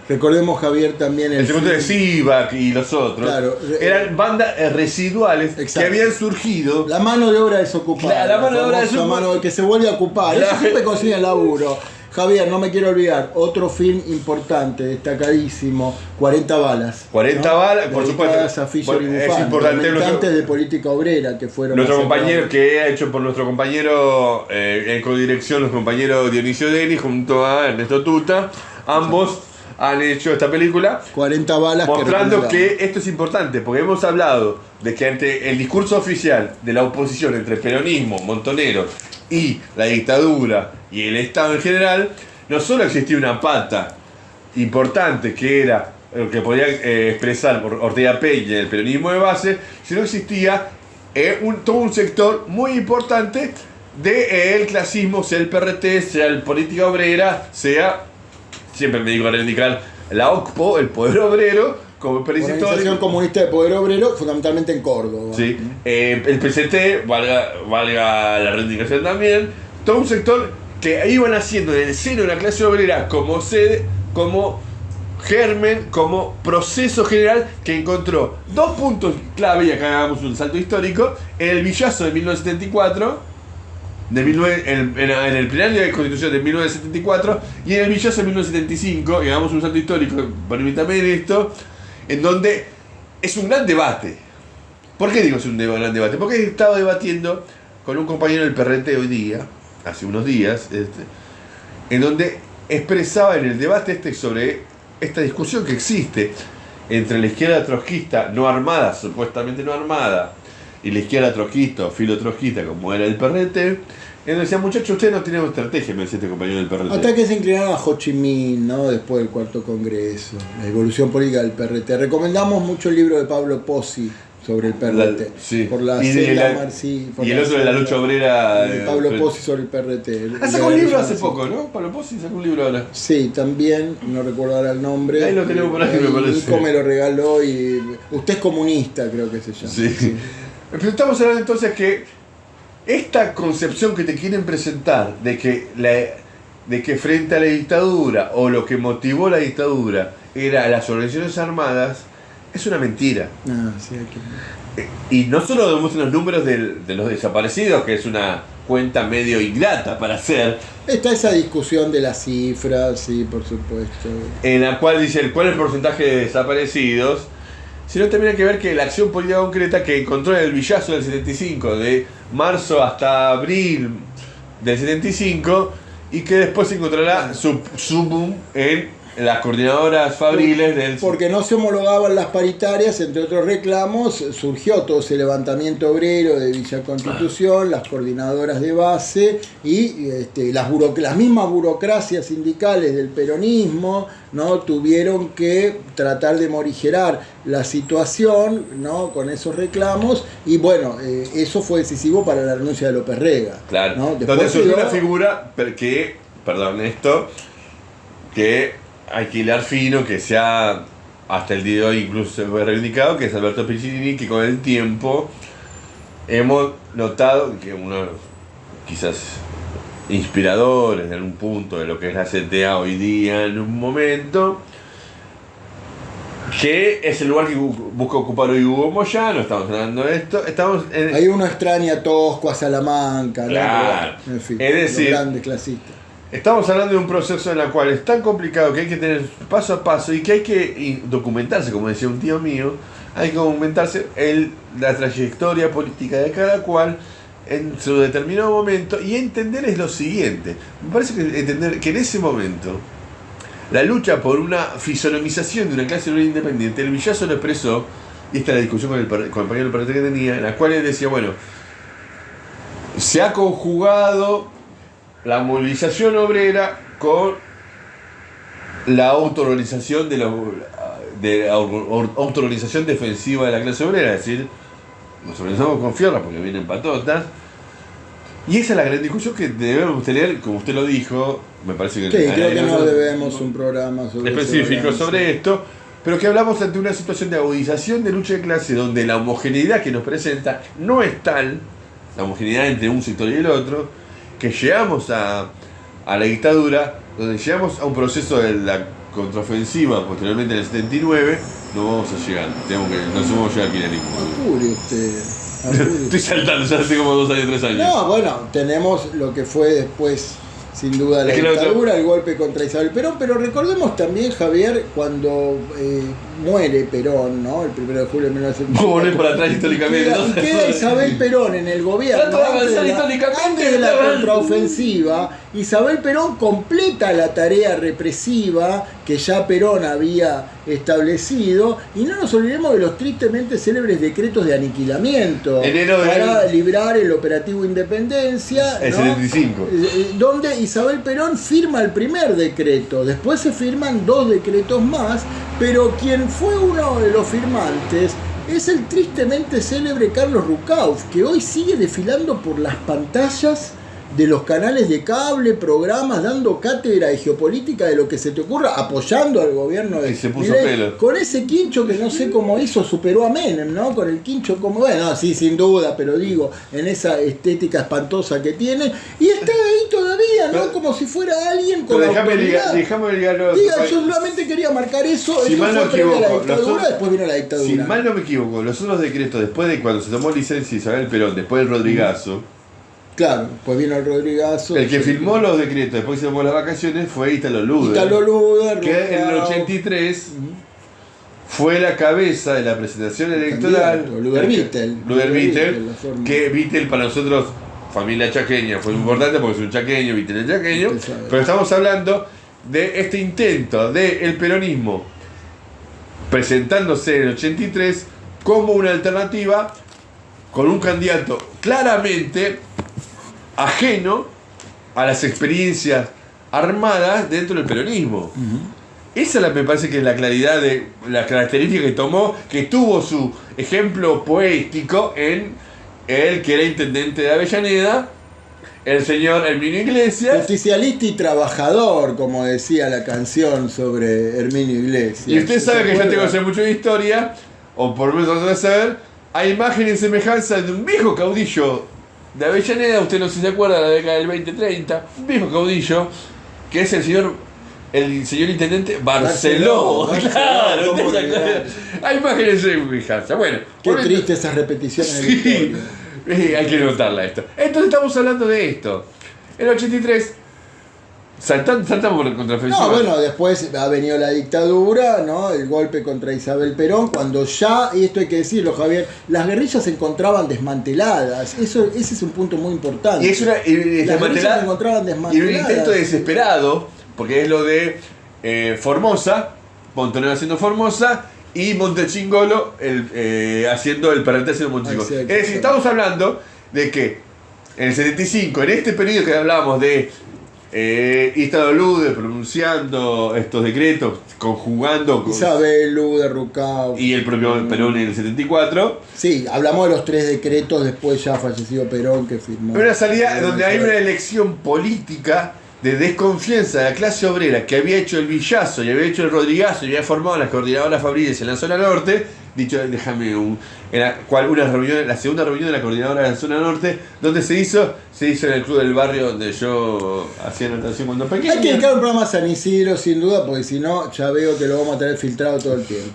Recordemos, Javier, también El segundo de Sivak y los otros. Claro. Eran bandas residuales. Exacto. Que habían surgido. La mano de obra desocupada. La mano de obra famosa desocupada. mano que se vuelve a ocupar. Claro. Eso siempre consigue laburo. Javier, no me quiero olvidar, otro film importante, destacadísimo, 40 balas. 40 balas, por Dedicadas supuesto. a Fischer Bueno, y es Bufano, importante militantes de política obrera que fueron nuestro masacrados. compañero, que ha hecho por nuestro compañero en codirección, nuestro compañero Dionisio Deni junto a Ernesto Tuta. Ambos han hecho esta película 40 balas mostrando recordamos. que esto es importante, porque hemos hablado de que ante el discurso oficial de la oposición entre el peronismo, Montonero, y la dictadura y el Estado en general, no solo existía una pata importante que era lo que podía expresar Ortega Peña, el peronismo de base, sino existía todo un sector muy importante del clasismo, sea el PRT, sea el Política Obrera, sea, siempre me digo a reivindicar, la OCPO, el Poder Obrero, como Organización Comunista de Poder Obrero, fundamentalmente en Córdoba. Sí, el PCT, valga la reivindicación también, todo un sector que iban haciendo en el seno de la clase obrera como sede, como germen, como proceso general que encontró dos puntos clave, y acá hagamos un salto histórico, en el Villazo de 1974, en el plenario de Constitución de 1974 y en el Villazo de 1975, y hagamos un salto histórico, permítame en esto, en donde es un gran debate. ¿Por qué digo es un gran debate? Porque he estado debatiendo con un compañero del PRT hoy día, hace unos días, en donde expresaba en el debate sobre esta discusión que existe entre la izquierda trotskista no armada, supuestamente no armada, y la izquierda trotskista o filo-trotskista como era el PRT, en donde decía, muchachos, ustedes no tienen estrategia, me decía este compañero del PRT. Hasta que se inclinaron a Ho Chi Minh, ¿no? Después del cuarto congreso, la evolución política del PRT. Recomendamos mucho el libro de Pablo Pozzi sobre el PRT. Sí. Por la Y celda el otro de la lucha obrera. Pablo Pozzi sobre el PRT. Sacó un libro hace poco, ¿no? Pablo Pozzi sacó un libro ahora. Sí, también, no recuerdo ahora el nombre. Ahí lo tenemos por ahí, me parece. Nico me lo regaló y usted es comunista, creo que se llama. Sí. Pero estamos hablando entonces que esta concepción que te quieren presentar de que frente a la dictadura o lo que motivó la dictadura era las organizaciones armadas es una mentira. Ah, sí, Y no solo demuestran los números de los desaparecidos, que es una cuenta medio ingrata para hacer, está esa discusión de las cifras, sí, por supuesto. en la cual dice cuál es el porcentaje de desaparecidos, sino también hay que ver que la acción política concreta que encontró en el Villazo del 75, de marzo hasta abril del 75, y que después encontrará su boom en las coordinadoras fabriles del... Porque no se homologaban las paritarias, entre otros reclamos, surgió todo ese levantamiento obrero de Villa Constitución, las coordinadoras de base y las mismas burocracias sindicales del peronismo, ¿no? Tuvieron que tratar de morigerar la situación, ¿no? Con esos reclamos, y bueno, eso fue decisivo para la renuncia de López Rega. Claro, ¿no? donde surgió una figura que hay que hilar fino, que se ha hasta el día de hoy incluso reivindicado, que es Alberto Piccinini, que con el tiempo hemos notado que uno quizás inspiradores en algún punto de lo que es la CTA hoy día en un momento, que es el lugar que busca ocupar hoy Hugo Moyano. Estamos hablando de esto, ahí uno extraña a Tosco, a Salamanca, claro, ¿no? En fin, es decir, los grandes clasistas. Estamos hablando de un proceso en el cual es tan complicado que hay que tener paso a paso y que hay que documentarse, como decía un tío mío, hay que documentarse la trayectoria política de cada cual en su determinado momento, y entender es lo siguiente. Me parece que entender que en ese momento la lucha por una fisonomización de una clase obrera independiente, el Villazo lo expresó, y esta es la discusión con el compañero del partido que tenía, en la cual él decía, bueno, se ha conjugado la movilización obrera con la autoorganización autoorganización defensiva de la clase obrera, es decir, nos organizamos con fierras porque vienen patotas, y esa es la gran discusión que debemos tener, como usted lo dijo, me parece que... Sí, creo que no debemos un programa específico sobre esto, pero que hablamos ante una situación de agudización de lucha de clase donde la homogeneidad que nos presenta no es tal, la homogeneidad entre un sector y el otro, que llegamos a la dictadura, donde llegamos a un proceso de la contraofensiva posteriormente en el 79, no vamos a llegar, no vamos a llegar aquí a ningún. Apure usted. Estoy saltando, ya hace como 2 años, 3 años. No, bueno, tenemos lo que fue después, sin duda, la dictadura, el golpe contra Isabel Perón, pero recordemos también, Javier, cuando muere Perón, ¿no? El 1 de julio de 1974. Volver para atrás históricamente. Queda Isabel Perón en el gobierno. Antes de la contraofensiva, Isabel Perón completa la tarea represiva que ya Perón había establecido, y no nos olvidemos de los tristemente célebres decretos de aniquilamiento para librar el operativo Independencia, el ¿no? 75, donde Isabel Perón firma el primer decreto, después se firman 2 decretos más, pero quien fue uno de los firmantes es el tristemente célebre Carlos Rucauf, que hoy sigue desfilando por las pantallas de los canales de cable, programas, dando cátedra de geopolítica de lo que se te ocurra, apoyando al gobierno de... Y se puso pelo. Con ese quincho que no sé cómo hizo, superó a Menem, ¿no? Con el quincho como... Bueno, sí, sin duda, pero digo, en esa estética espantosa que tiene. Y está ahí todavía, ¿no? Pero, como si fuera alguien con déjame ligarlo. Diga, yo solamente quería marcar eso. Si eso mal no fue previo a la equivoco, dictadura, después vino la dictadura. Si mal no me equivoco, los otros decretos, después de cuando se tomó licencia Isabel Perón, después del Rodrigazo... Claro, pues vino el Rodrigazo. El que firmó los decretos después que se tomó las vacaciones fue Ítalo Luder. Que en el 83 fue la cabeza de la presentación electoral. Luder Vittel, que Vittel para nosotros, familia chaqueña, fue muy importante porque es un chaqueño, Vittel es chaqueño. Pero estamos hablando de este intento del peronismo presentándose en el 83 como una alternativa con un candidato claramente ajeno a las experiencias armadas dentro del peronismo. Esa me parece que es la claridad de la característica que tuvo su ejemplo poético en el que era intendente de Avellaneda, el señor Herminio Iglesias. Justicialista y trabajador, como decía la canción sobre Herminio Iglesias. Y usted sabe que yo tengo que hacer mucho de historia, o por lo menos de saber, hay imagen y semejanza de un viejo caudillo de Avellaneda, usted no sé si se acuerda, de la década del 20-30, un viejo caudillo, que es el señor intendente Barceló. Claro, hay imágenes de semejanza. Bueno, qué triste esas repeticiones de la historia. Hay que notarla esto. Entonces estamos hablando de esto. En el 83 saltamos por contraofensiva. No, bueno, después ha venido la dictadura, ¿no? El golpe contra Isabel Perón, cuando ya, y esto hay que decirlo, Javier, las guerrillas se encontraban desmanteladas. Ese es un punto muy importante. Y es las guerrillas se encontraban desmanteladas. Y un intento desesperado, porque es lo de Formosa, Montonero haciendo Formosa y Montechingolo haciendo el PRT haciendo Montechingolo. Es decir, estamos hablando de que en el 75, en este periodo que hablábamos de Istado Lude pronunciando estos decretos, conjugando Isabel Lude, Rucao y el propio Perón en el 74. Sí, hablamos de los 3 decretos después ya fallecido Perón que firmó. Una salida donde hay una elección política de desconfianza de la clase obrera que había hecho el Villazo y había hecho el Rodrigazo y había formado las coordinadoras fabriles en la zona norte. Dicho, déjame la segunda reunión de la coordinadora de la zona norte, donde se hizo en el club del barrio donde yo hacía natación cuando pequeño. Hay que dedicar un programa a San Isidro sin duda, porque si no ya veo que lo vamos a tener filtrado todo el tiempo.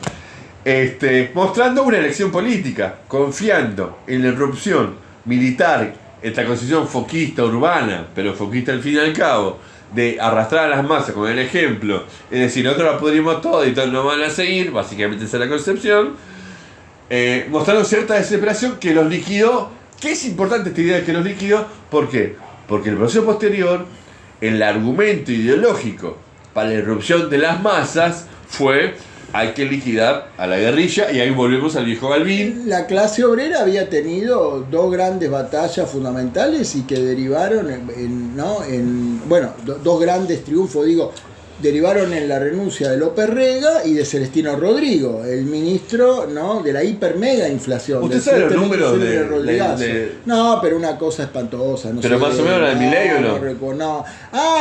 Mostrando una elección política, confiando en la irrupción militar, esta concepción foquista urbana, pero foquista al fin y al cabo, de arrastrar a las masas con el ejemplo, es decir, nosotros la pudrimos todo y todos nos van a seguir, básicamente esa es la concepción, mostraron cierta desesperación que los liquidó. ¿Qué es importante esta idea de que los liquidó? ¿Por qué? Porque el proceso posterior, el argumento ideológico para la irrupción de las masas fue: hay que liquidar a la guerrilla, y ahí volvemos al viejo Balbín. La clase obrera había tenido 2 grandes batallas fundamentales y que derivaron dos grandes triunfos, derivaron en la renuncia de López Rega y de Celestino Rodrigo, el ministro, ¿no?, de la hiper mega inflación. ¿Usted sabe los números No, pero una cosa espantosa. No pero sé, más o menos la de Milei, ¿o no? No.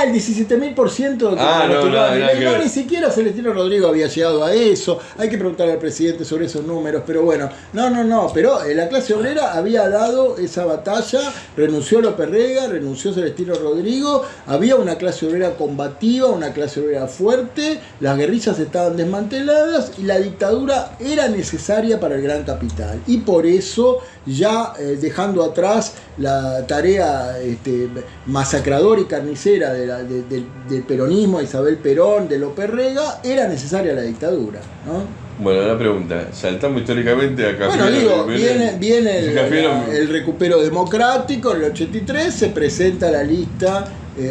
El 17.000%. No, ni siquiera Celestino Rodrigo había llegado a eso. Hay que preguntarle al presidente sobre esos números, pero bueno. No. Pero la clase obrera había dado esa batalla, renunció López Rega, renunció Celestino Rodrigo, había una clase obrera combativa, una clase obrera fuerte, las guerrillas estaban desmanteladas y la dictadura era necesaria para el gran capital. Y por eso, ya dejando atrás la tarea masacradora y carnicera del peronismo, de Isabel Perón, de López Rega, era necesaria la dictadura, ¿no? Bueno, la pregunta, saltamos históricamente acá. Bueno, viene el recupero democrático, en el 83 se presenta la lista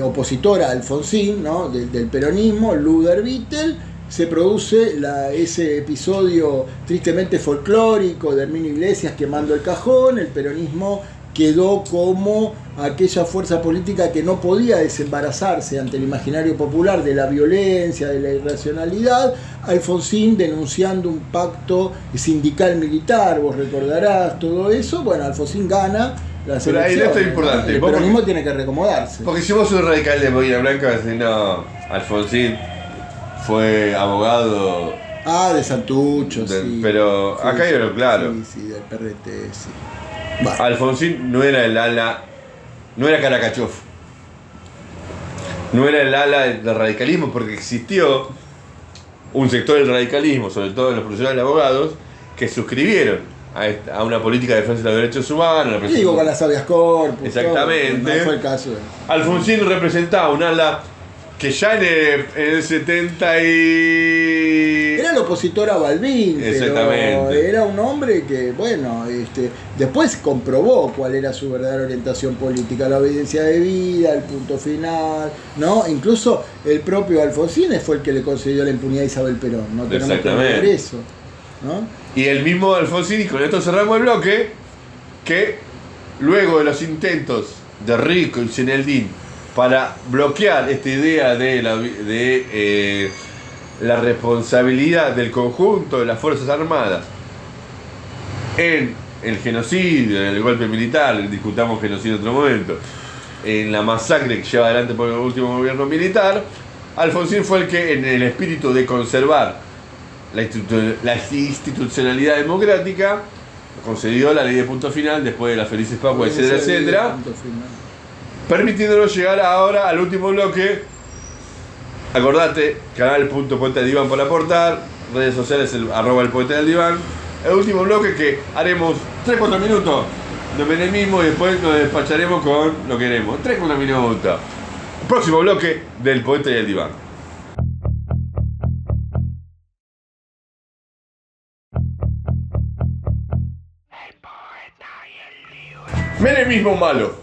opositora a Alfonsín, ¿no?, del peronismo, Luder Vittel. Se produce ese episodio tristemente folclórico de Herminio Iglesias quemando el cajón. El peronismo quedó como aquella fuerza política que no podía desembarazarse ante el imaginario popular de la violencia, de la irracionalidad. Alfonsín denunciando un pacto sindical militar, vos recordarás todo eso. Bueno, Alfonsín gana las pero elecciones. ahí esto es importante. El peronismo tiene que reacomodarse. Porque si vos sos radical de Boina Blanca, vas a decir: no, Alfonsín fue abogado de Santucho, sí. Pero sí, acá hay algo claro. Sí, del PRT, sí. Bueno. Alfonsín no era el ala, no era Caracachov, no era el ala del radicalismo, porque existió un sector del radicalismo, sobre todo en los profesionales de abogados, que suscribieron a una política de defensa de los derechos humanos. Con las habeas corpus. Exactamente. Todo, no fue el caso. Alfonsín representaba un ala que ya en el 70 Era el opositor a Balbín, pero era un hombre que, después comprobó cuál era su verdadera orientación política, la obediencia de vida, el punto final, ¿no? Incluso el propio Alfonsín fue el que le concedió la impunidad a Isabel Perón, no tenemos que olvidar eso, ¿no? Y el mismo Alfonsín, y con esto cerramos el bloque, que luego de los intentos de Rico y Zeneldín para bloquear esta idea de la responsabilidad del conjunto de las Fuerzas Armadas en el genocidio, en el golpe militar, discutamos genocidio en otro momento, en la masacre que lleva adelante por el último gobierno militar, Alfonsín fue el que, en el espíritu de conservar la institucionalidad democrática, concedió la ley de punto final después de las felices Pascuas, etcétera, permitiéndonos llegar ahora al último bloque. Acordate, canal.poeta del diván por aportar, redes sociales @el poeta del diván. El último bloque que haremos 3-4 minutos de menemismo y después nos despacharemos con lo que queremos. 3-4 minutos. Próximo bloque del poeta y el diván. Menemismo malo.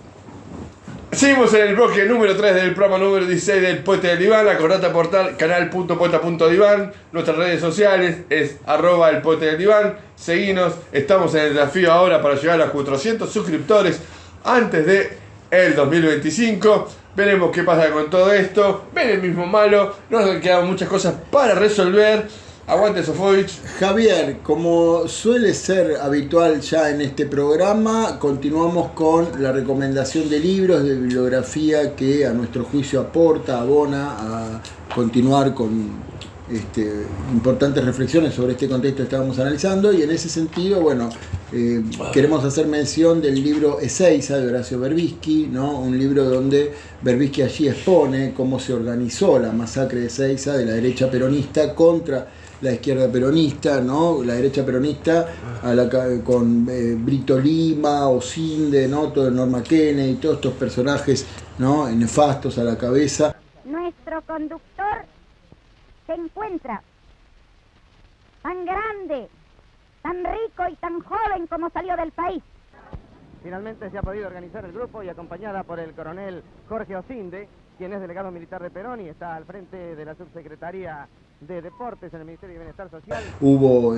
Seguimos en el bloque número 3 del programa número 16 del Poeta del Diván. Acordate aportar canal.poeta.diván. Nuestras redes sociales es @el Poeta del Diván. Seguinos, estamos en el desafío ahora para llegar a los 400 suscriptores antes de el 2025. Veremos qué pasa con todo esto. Ven el mismo malo. Nos quedan muchas cosas para resolver. Aguante Sofovich. Javier, como suele ser habitual ya en este programa, continuamos con la recomendación de libros, de bibliografía que a nuestro juicio aporta, abona a continuar con importantes reflexiones sobre este contexto que estábamos analizando, y en ese sentido, bueno, queremos hacer mención del libro Ezeiza de Horacio Berbisky, ¿no? Un libro donde Berbisky allí expone cómo se organizó la masacre de Ezeiza de la derecha peronista contra la izquierda peronista, ¿no? La derecha peronista con Brito Lima, Osinde, ¿no? Todo Norma Kennedy, todos estos personajes, ¿no? Nefastos a la cabeza. Nuestro conductor se encuentra tan grande, tan rico y tan joven como salió del país. Finalmente se ha podido organizar el grupo y acompañada por el coronel Jorge Osinde, quien es delegado militar de Perón y está al frente de la subsecretaría de Deportes en el Ministerio de Bienestar Social. Hubo,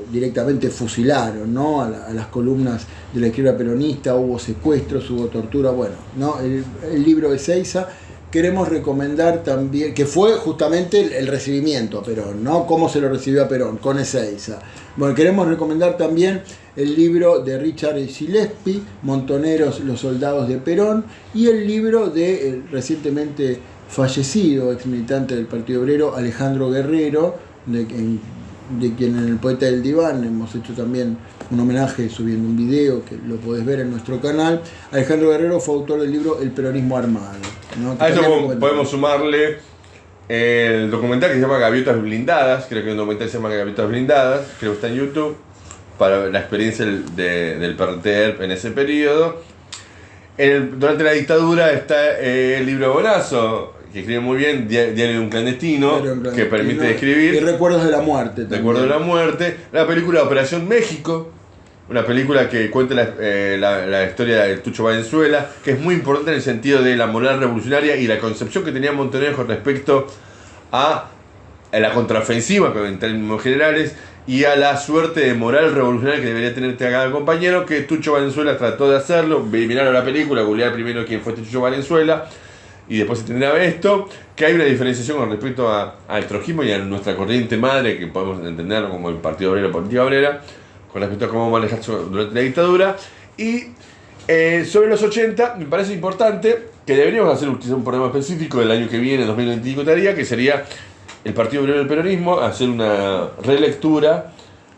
directamente fusilaron, ¿no? a las columnas de la izquierda peronista, hubo secuestros, hubo tortura, bueno, ¿no? El libro de Ezeiza. Queremos recomendar también, que fue justamente el recibimiento a Perón, ¿no? ¿Cómo se lo recibió a Perón? Con Ezeiza. Bueno, queremos recomendar también el libro de Richard Gillespie, Montoneros, los soldados de Perón, y el libro de recientemente fallecido ex militante del Partido Obrero, Alejandro Guerrero, de quien en el Poeta del Diván hemos hecho también un homenaje subiendo un video que lo podés ver en nuestro canal. Alejandro Guerrero fue autor del libro El peronismo armado, ¿no? A eso podemos sumarle el documental que se llama Gaviotas Blindadas. Creo que un documental se llama Gaviotas Blindadas, creo que está en YouTube, para la experiencia del PERTERP en ese periodo. Durante la dictadura está el libro de Bonazo, que escribe muy bien, Diario de un clandestino, que permite escribir. Y Recuerdos de la Muerte. Recuerdos de la Muerte. La película Operación México, una película que cuenta la historia del Tucho Valenzuela, que es muy importante en el sentido de la moral revolucionaria y la concepción que tenía Montoneros con respecto a la contraofensiva, en términos generales, y a la suerte de moral revolucionaria que debería tener cada compañero, que Tucho Valenzuela trató de hacerlo. Miraron la película, googlear primero quién fue Tucho Valenzuela, y después se tendrá esto, que hay una diferenciación con respecto al trotskismo y a nuestra corriente madre, que podemos entenderlo como el Partido Obrero, Política Obrera, con respecto a cómo manejarse durante la dictadura. Y sobre los 80, me parece importante que deberíamos hacer un programa específico del año que viene, 2025 estaría, que sería el Partido Obrero del Peronismo, hacer una relectura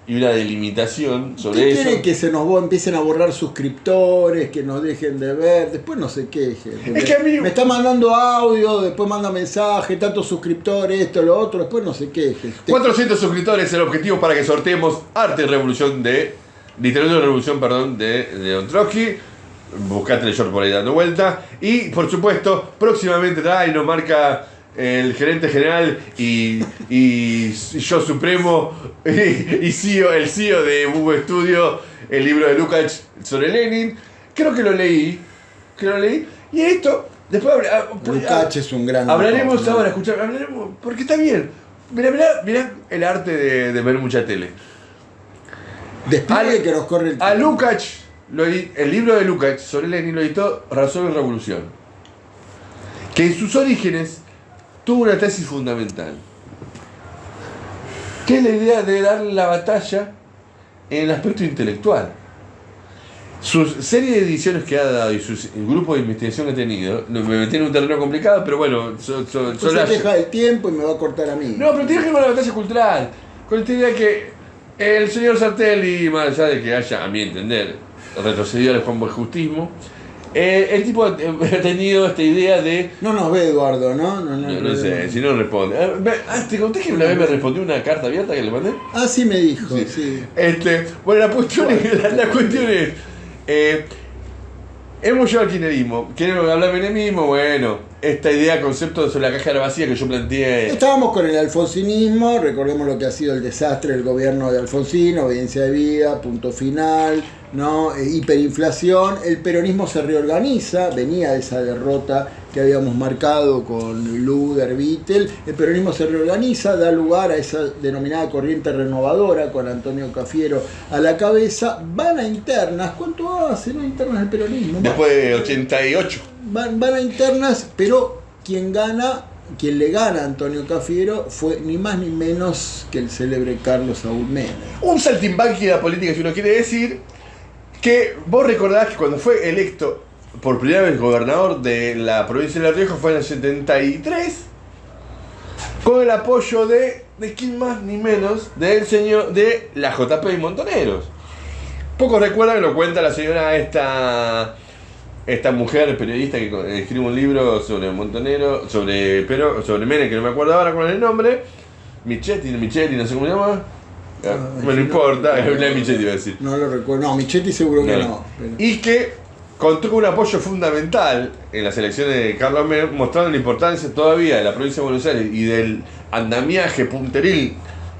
y una delimitación sobre eso. Quiere que se nos empiecen a borrar suscriptores, que nos dejen de ver, después no se quejen. Es que a mí me está mandando audio, después manda mensaje, tantos suscriptores, esto, lo otro, después no se quejen. 400 suscriptores es el objetivo para que sorteemos Arte y Revolución Literatura y Revolución, de Don Trotsky. Buscate el short por ahí dando vuelta. Y por supuesto, próximamente nos marca el gerente general y yo supremo y CEO, el CEO de Bubo Studio, el libro de Lukács sobre Lenin. Creo que lo leí. Y esto, después Lukács es un gran hablaremos autor, ¿no? ahora, hablaremos, porque está bien. Mirá el arte de ver mucha tele. Despliegue que nos corre el tiempo. A Lukács, el libro de Lukács sobre Lenin lo editó Razón y Revolución, que en sus orígenes tuvo una tesis fundamental, que es la idea de darle la batalla en el aspecto intelectual. Su serie de ediciones que ha dado y el grupo de investigación que ha tenido, me metí en un terreno complicado, pero bueno, se deja el tiempo y me va a cortar a mí. No, pero tiene que ver con la batalla cultural, con esta idea que el señor Sartelli, más allá de que haya, a mi entender, retrocedido al juanbojustismo, el tipo ha tenido esta idea de... No nos ve Eduardo, ¿no? No sé, si no responde. ¿Te conté que una vez me respondió una carta abierta que le mandé? Ah, sí me dijo, sí. Bueno, la cuestión es... hemos llegado al kirchnerismo. ¿Quieren hablar de menemismo? Bueno, esta idea, concepto sobre la caja vacía que yo planteé. Estábamos con el alfonsinismo, recordemos lo que ha sido el desastre del gobierno de Alfonsín, obediencia de vida, punto final, ¿no? Hiperinflación, el peronismo se reorganiza, venía de esa derrota que habíamos marcado con Luder, Vittel, el peronismo se reorganiza, da lugar a esa denominada corriente renovadora con Antonio Cafiero a la cabeza, van a internas, ¿cuánto hace no internas el peronismo? Después de 88. Van a internas, pero quien le gana a Antonio Cafiero fue ni más ni menos que el célebre Carlos Saúl Menem. Un saltimbanqui de la política, si uno quiere decir, que vos recordás que cuando fue electo por primera vez gobernador de la provincia de La Rioja fue en el 73, con el apoyo de quién más ni menos, del señor de la JP y Montoneros. Pocos recuerdan, lo cuenta la señora esta mujer periodista que escribe un libro sobre Montonero, sobre Menem, que no me acuerdo ahora cuál es el nombre, Michetti, no sé cómo se llama. No importa, es la Michetti iba a decir. No lo recuerdo, no, Michetti seguro que no. Pero... Y que contó con un apoyo fundamental en las elecciones de Carlos Menem, mostrando la importancia todavía de la provincia de Buenos Aires y del andamiaje punteril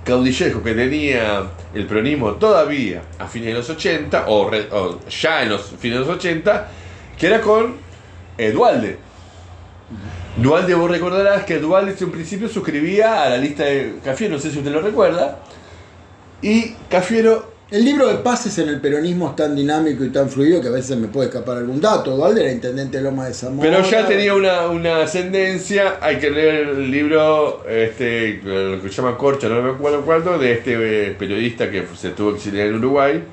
caudillejo que tenía el peronismo todavía a fines de los 80, o ya en los fines de los 80, que era con Duhalde. Duhalde, vos recordarás que Duhalde desde un principio suscribía a la lista de Cafiero, no sé si usted lo recuerda, y Cafiero... El libro de pases en el peronismo es tan dinámico y tan fluido que a veces me puede escapar algún dato. Duhalde era intendente de Loma de Zamora. Pero ya tenía una ascendencia, hay que leer el libro, lo que se llama Corcha, no me acuerdo cuánto, de este periodista que se tuvo que exiliar en Uruguay.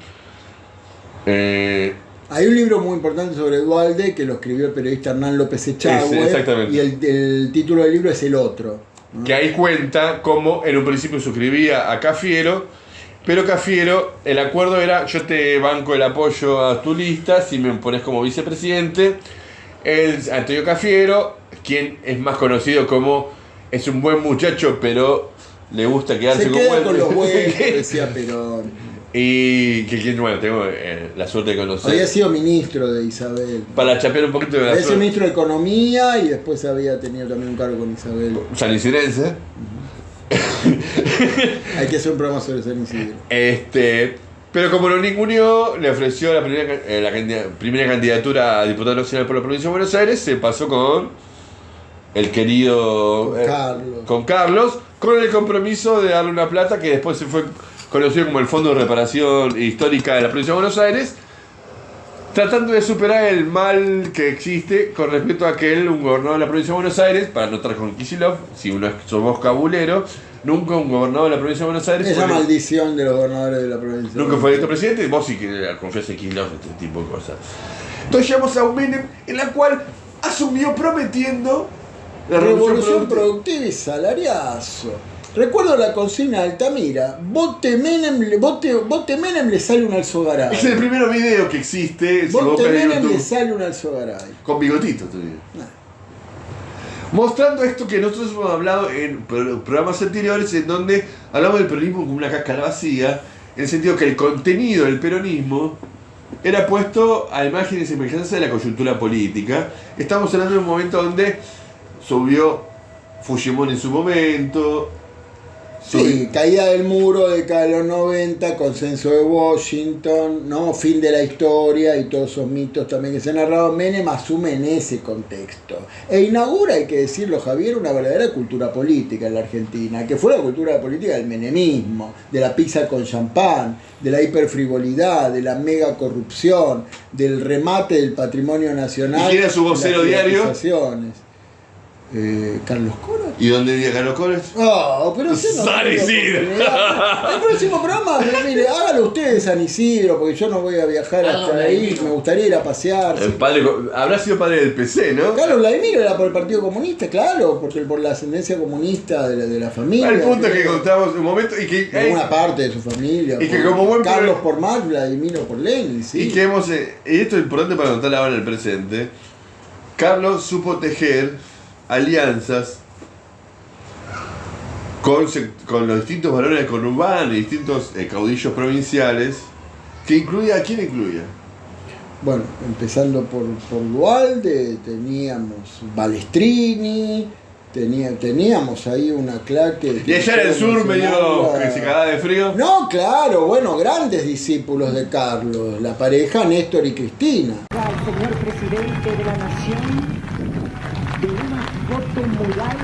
Hay un libro muy importante sobre Duhalde que lo escribió el periodista Hernán López Echagüe. Exactamente. Y el título del libro es El Otro, ¿no? Que ahí cuenta cómo en un principio suscribía a Cafiero, pero Cafiero, el acuerdo era: yo te banco el apoyo a tu lista si me pones como vicepresidente. Antonio Cafiero, quien es más conocido como es un buen muchacho, pero le gusta quedarse con los buenos, decía Perón. Y que bueno, tengo la suerte de conocer. Había sido ministro de Isabel. Para chapear un poquito de la Había sido suerte. ministro de Economía y después había tenido también un cargo con Isabel. San Isidrense. Hay que hacer un programa sobre San Isidro. Pero como lo ninguneó, le ofreció la primera candidatura a diputado nacional por la provincia de Buenos Aires, se pasó con el querido con Carlos, con el compromiso de darle una plata que después se fue conocido como el Fondo de Reparación Histórica de la provincia de Buenos Aires, tratando de superar el mal que existe con respecto a que un gobernador de la provincia de Buenos Aires, para no estar con Kicillof, si uno es vocabulero, nunca un gobernador de la provincia de Buenos Aires... Esa maldición de los gobernadores de la provincia. Nunca fue electo presidente, vos sí que confías en Kicillof, este tipo de cosas. Entonces llegamos a un Menem en la cual asumió prometiendo la revolución productiva y salariazo. Recuerdo la consigna de Altamira: vote Menem, le sale un Alzogaray. Es el primer video que existe. Vote Menem, le sale un Alzogaray. Con bigotito todavía. Mostrando esto que nosotros hemos hablado en programas anteriores, en donde hablamos del peronismo como una cáscara vacía, en el sentido que el contenido del peronismo era puesto a imagen y semejanza de la coyuntura política. Estamos hablando de un momento donde subió Fujimori en su momento. Sí, caída del muro, década de los 90, consenso de Washington, ¿no? Fin de la historia y todos esos mitos también que se han narrado. Menem asume en ese contexto e inaugura, hay que decirlo, Javier, una verdadera cultura política en la Argentina, que fue la cultura política del menemismo, de la pizza con champán, de la hiperfrivolidad, de la mega corrupción, del remate del patrimonio nacional. ¿Y quién era su vocero diario? Carlos Coras. ¿Y dónde vivía Carlos Coras? Oh, pero usted no. San Isidro. El próximo programa, mire, hágalo usted de San Isidro, porque yo no voy a viajar hasta ahí. Me gustaría ir a pasear. El padre, habrá sido padre del PC, ¿no? Carlos Vladimiro era por el Partido Comunista, claro, porque por la ascendencia comunista de la familia. El punto es que contamos un momento y que hay una parte de su familia. Y que como buen Carlos por Marx, Vladimiro por Lenin, sí. Y que hemos, y esto es importante para contar ahora en el presente. Carlos supo tejer alianzas con los distintos valores conurbanos y distintos caudillos provinciales, que incluía, ¿a quién incluía? bueno, empezando por Duhalde, teníamos Balestrini, teníamos ahí una claque. Y allá en el sur medio que se cagaba de frío. No, claro, bueno, grandes discípulos de Carlos, la pareja Néstor y Cristina. Al señor presidente de la nación de una foto mural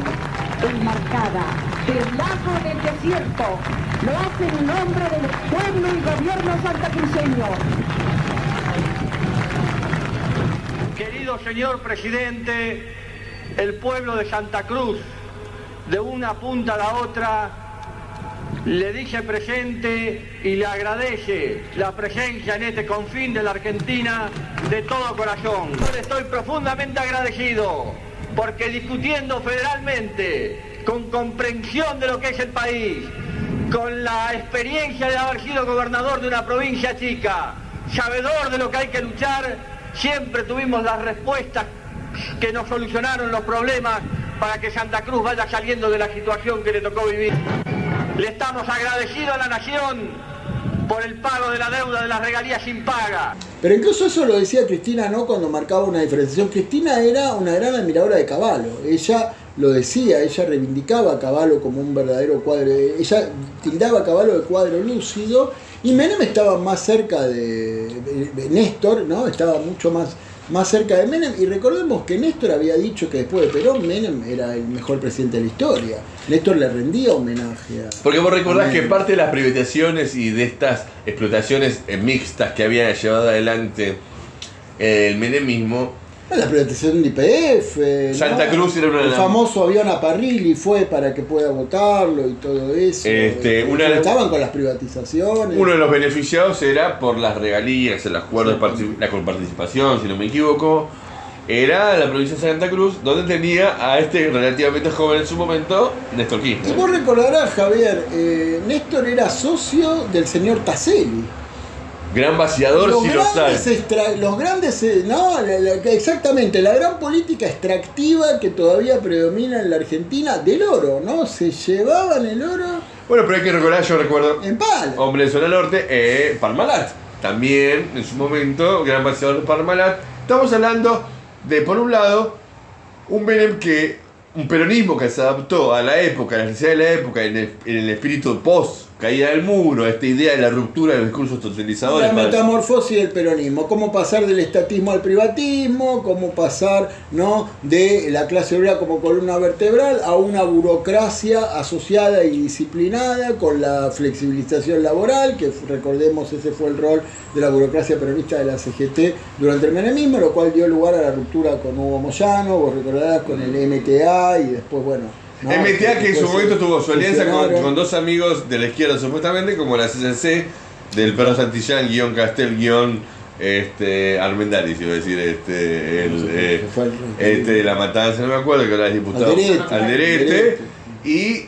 enmarcada del lago en el desierto. Lo hace en nombre del pueblo y gobierno santacruceño. Querido señor presidente, el pueblo de Santa Cruz, de una punta a la otra, le dice presente y le agradece la presencia en este confín de la Argentina de todo corazón. Yo le estoy profundamente agradecido porque discutiendo federalmente, con comprensión de lo que es el país, con la experiencia de haber sido gobernador de una provincia chica, sabedor de lo que hay que luchar, siempre tuvimos las respuestas que nos solucionaron los problemas para que Santa Cruz vaya saliendo de la situación que le tocó vivir. Le estamos agradecidos a la nación por el pago de la deuda de las regalías sin paga. Pero incluso eso lo decía Cristina, ¿no? Cuando marcaba una diferenciación. Cristina era una gran admiradora de Cavallo. Ella lo decía, ella reivindicaba a Cavallo como un verdadero cuadro. Ella tildaba a Cavallo de cuadro lúcido. Y Menem estaba más cerca de Néstor, ¿no? Estaba mucho más cerca de Menem, y recordemos que Néstor había dicho que después de Perón, Menem era el mejor presidente de la historia. Néstor le rendía homenaje a... Porque vos recordás que parte de las privatizaciones y de estas explotaciones mixtas que había llevado adelante el menemismo, la privatización de YPF, Santa ¿no? Cruz era una de el las... famoso avión a Parrilli fue para que pueda votarlo y todo eso. Estaban con las privatizaciones. Uno de los beneficiados era por las regalías, el acuerdo de la coparticipación, si no me equivoco, era la provincia de Santa Cruz, donde tenía a este relativamente joven en su momento, Néstor Kirchner. Y vos recordarás, Javier, Néstor era socio del señor Taselli. Gran vaciador silosal. Los grandes, no, exactamente, la gran política extractiva que todavía predomina en la Argentina del oro, ¿no? Se llevaban el oro. Bueno, pero hay que recordar, yo recuerdo, en pala. Hombre de Zona Norte, Parmalat. También, en su momento, gran vaciador de Parmalat. Estamos hablando de, por un lado, un peronismo que se adaptó a la época, a la necesidad de la época, en el espíritu post caída del muro, esta idea de la ruptura de los discursos totalizadores. La metamorfosis del peronismo, cómo pasar del estatismo al privatismo, cómo pasar, ¿no?, de la clase obrera como columna vertebral a una burocracia asociada y disciplinada con la flexibilización laboral, que recordemos ese fue el rol de la burocracia peronista de la CGT durante el menemismo, lo cual dio lugar a la ruptura con Hugo Moyano, vos recordarás, con el MTA, y después, bueno... No, MTA que en su momento tuvo su alianza con dos amigos de la izquierda supuestamente, como la CCC del Perro Santillán, Castel, Armendáriz, iba a decir, La Matanza, no me acuerdo, que ahora es diputado Alderete, y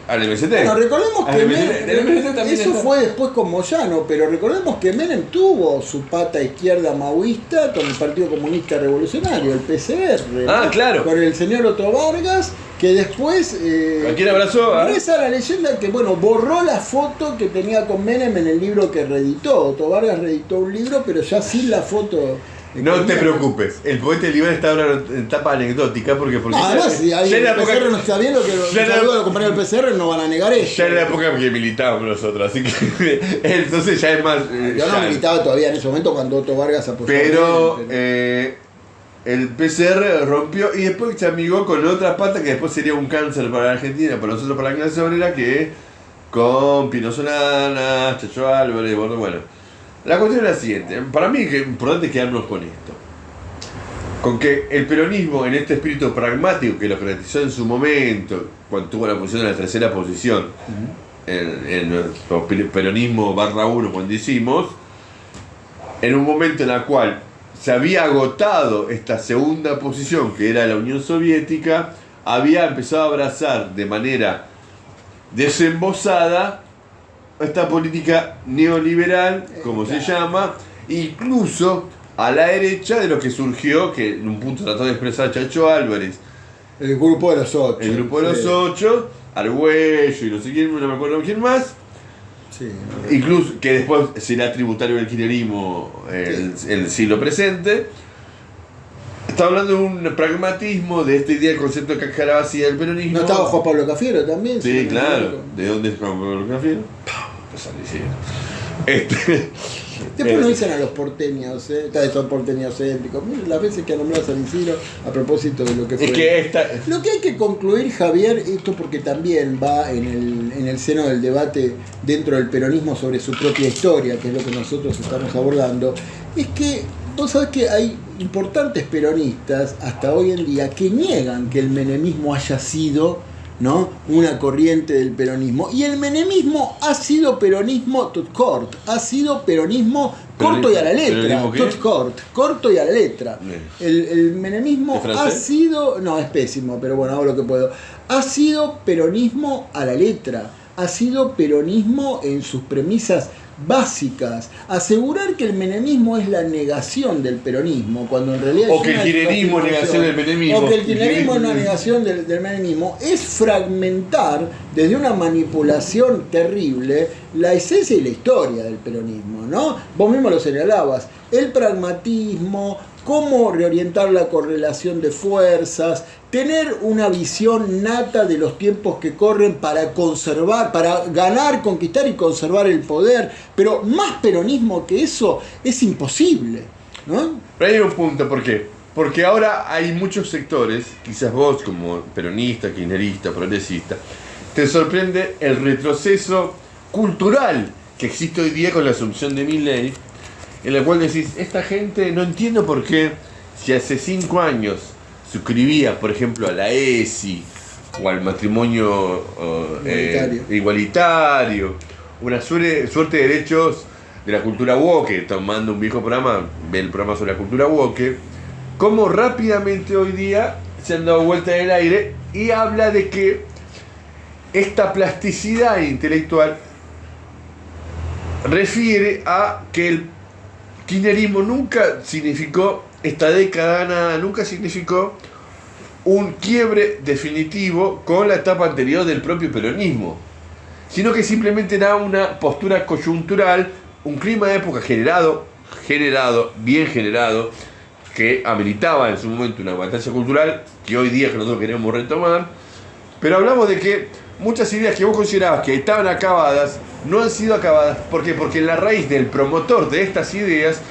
al MST. Bueno, recordemos que Menem, eso fue después con Moyano, pero recordemos que Menem tuvo su pata izquierda maoísta con el Partido Comunista Revolucionario, el PCR. Ah, claro. Con el señor Otto Vargas, que después... ¿A quién abrazó? Reza la leyenda que, bueno, borró la foto que tenía con Menem en el libro que reeditó. Otto Vargas reeditó un libro, pero ya sin la foto... No te preocupes, el poeta Libre está ahora en etapa anecdótica porque además, si hay el PCR no está bien, lo que los compañeros del PCR no van a negar eso. Ya en la época que militábamos nosotros, así que entonces ya es más... yo no militaba todavía en ese momento cuando Otto Vargas apoyó. Pero el PCR rompió y después se amigó con otra pata que después sería un cáncer para la Argentina, para nosotros, para la clase obrera, que con Pino Solana, Chacho Álvarez, bueno. La cuestión es la siguiente, para mí es importante quedarnos con esto, con que el peronismo en este espíritu pragmático que lo caracterizó en su momento, cuando tuvo la posición de la tercera posición, en nuestro peronismo /1 cuando hicimos, en un momento en el cual se había agotado esta segunda posición que era la Unión Soviética, había empezado a abrazar de manera desembosada esta política neoliberal, como se llama, incluso a la derecha de lo que surgió, que en un punto trató de expresar Chacho Álvarez. El grupo de los 8. El grupo de los 8, Argüello y no sé quién, no me acuerdo quién más, Sí, incluso que después será tributario del kirchnerismo el siglo presente. Está hablando de un pragmatismo de esta idea del concepto de cáscara vacía del peronismo. ¿No estaba Juan Pablo Cafiero también? Sí, Sí, claro. ¿De dónde es Juan Pablo Cafiero? Después nos dicen a los porteños, son porteños céntricos. Miren las veces que ha nombrado a San Isidro a propósito de lo que fue. Es que Lo que hay que concluir, Javier, esto porque también va en el seno del debate dentro del peronismo sobre su propia historia, que es lo que nosotros estamos abordando, es que vos sabés que hay importantes peronistas hasta hoy en día que niegan que el menemismo haya sido, ¿no?, una corriente del peronismo. Y el menemismo ha sido peronismo tot cort, ha sido peronismo corto y a la letra. Tot cort, corto y a la letra. El menemismo ha sido, no, es pésimo, pero bueno, hago lo que puedo. Ha sido peronismo a la letra, ha sido peronismo en sus premisas básicas. Asegurar que el menemismo es la negación del peronismo, cuando en realidad o que el kirchnerismo es negación del menemismo, o que el kirchnerismo es una negación del menemismo, es fragmentar desde una manipulación terrible la esencia y la historia del peronismo, ¿no? Vos mismo lo señalabas, el pragmatismo, cómo reorientar la correlación de fuerzas, tener una visión nata de los tiempos que corren para conservar, para ganar, conquistar y conservar el poder. Pero más peronismo que eso es imposible, ¿no? Pero hay un punto, ¿por qué? Porque ahora hay muchos sectores, quizás vos como peronista, kirchnerista, progresista, te sorprende el retroceso cultural que existe hoy día con la asunción de Milei, en la cual decís, esta gente no entiendo por qué, si hace 5 años suscribía, por ejemplo, a la ESI o al matrimonio igualitario, una suerte de derechos de la cultura woke, tomando un viejo programa, ve el programa sobre la cultura woke, cómo rápidamente hoy día se han dado vuelta en el aire y habla de que esta plasticidad intelectual refiere a que el kirchnerismo nunca significó, esta década nunca significó un quiebre definitivo con la etapa anterior del propio peronismo, sino que simplemente era una postura coyuntural, un clima de época bien generado, que habilitaba en su momento una batalla cultural que hoy día que nosotros queremos retomar, pero hablamos de que muchas ideas que vos considerabas que estaban acabadas no han sido acabadas. ¿Por qué? Porque en la raíz del promotor de estas ideas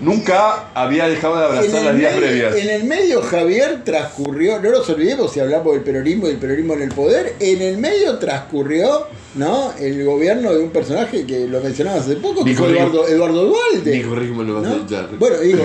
nunca había dejado de abrazar las ideas previas. En el medio, Javier, transcurrió, no nos olvidemos si hablamos del peronismo y del peronismo en el poder, en el medio transcurrió, ¿no?, el gobierno de un personaje que lo mencionabas hace poco, que fue Eduardo Duhalde. Bueno, digo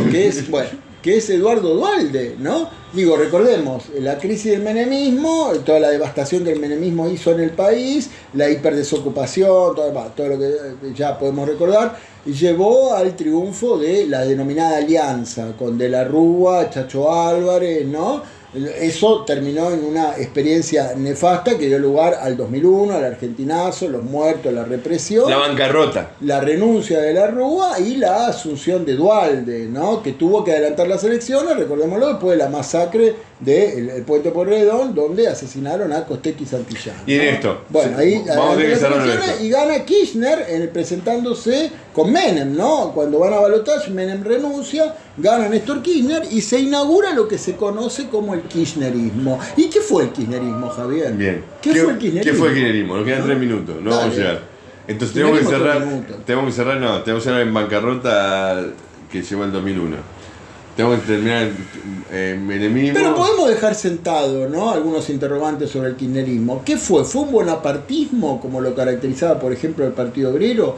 que es Eduardo Duhalde, ¿no? Digo, recordemos, la crisis del menemismo, toda la devastación que el menemismo hizo en el país, la hiperdesocupación, todo lo que ya podemos recordar, llevó al triunfo de la denominada alianza con De la Rúa, Chacho Álvarez, ¿no? Eso terminó en una experiencia nefasta que dio lugar al 2001, al argentinazo, los muertos, la represión, la bancarrota, la renuncia de la Rúa y la asunción de Duhalde, ¿no?, que tuvo que adelantar las elecciones, recordémoslo, después de la masacre del Puente Porredón, donde asesinaron a Costecchi y Santillán, ¿no? Y en esto, bueno, ahí vamos a tener que cerrar esto. Y gana Kirchner presentándose con Menem, ¿no? Cuando van a balotaje, Menem renuncia, gana Néstor Kirchner y se inaugura lo que se conoce como el kirchnerismo. ¿Y qué fue el kirchnerismo, Javier? Bien. ¿Qué fue el kirchnerismo? ¿Qué fue el kirchnerismo? Nos quedan 3 minutos, no vamos a llegar. Entonces tenemos que cerrar en bancarrota que llevó el 2001. Tenemos que terminar en menemismo. Pero podemos dejar sentado, ¿no?, algunos interrogantes sobre el kirchnerismo. ¿Qué fue? ¿Fue un bonapartismo, como lo caracterizaba, por ejemplo, el Partido Obrero?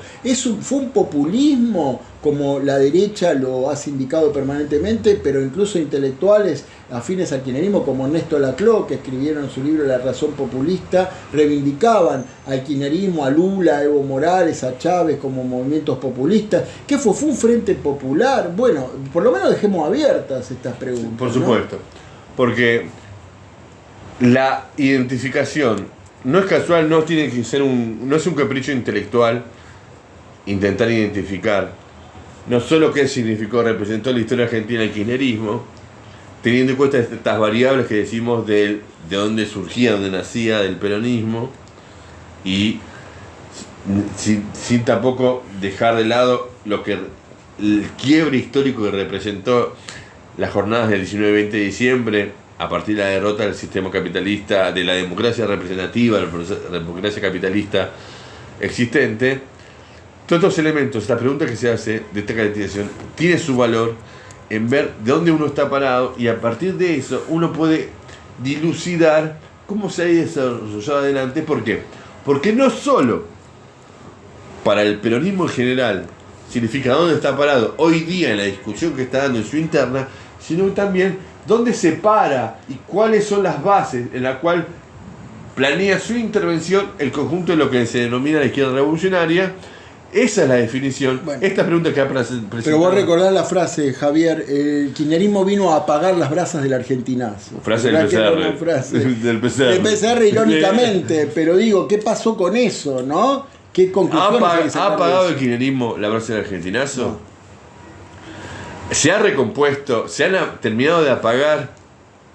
¿Fue un populismo, como la derecha lo ha sindicado permanentemente, pero incluso intelectuales afines al kirchnerismo, como Ernesto Laclau, que escribieron en su libro La razón populista, reivindicaban al kirchnerismo, a Lula, a Evo Morales, a Chávez como movimientos populistas? ¿Qué fue? ¿Fue un frente popular? Bueno, por lo menos dejemos abiertas estas preguntas. Por supuesto, ¿no? Porque la identificación no es casual, no tiene que ser no es un capricho intelectual intentar identificar no solo qué significó, representó la historia argentina el kirchnerismo, teniendo en cuenta estas variables que decimos de dónde surgía, dónde nacía, del peronismo, y sin tampoco dejar de lado el quiebre histórico que representó las jornadas del 19-20 de diciembre, a partir de la derrota del sistema capitalista, de la democracia representativa, la democracia capitalista existente. Todos estos elementos, esta pregunta que se hace de esta caracterización, tiene su valor en ver de dónde uno está parado, y a partir de eso uno puede dilucidar cómo se ha desarrollado adelante. ¿Por qué? Porque no solo para el peronismo en general significa dónde está parado hoy día en la discusión que está dando en su interna, sino también dónde se para y cuáles son las bases en las cuales planea su intervención el conjunto de lo que se denomina la izquierda revolucionaria. Esa es la definición. Bueno, esta pregunta que ha presentado. Pero vos recordás la frase, Javier, el kirchnerismo vino a apagar las brasas del argentinazo. Frase del PCR. Frase del PCR. Del PCR, irónicamente, pero digo, ¿qué pasó con eso, no? ¿Qué conclusiones ¿Ha apagado el kirchnerismo la brasa del argentinazo? No. ¿Se ha recompuesto? ¿Se han terminado de apagar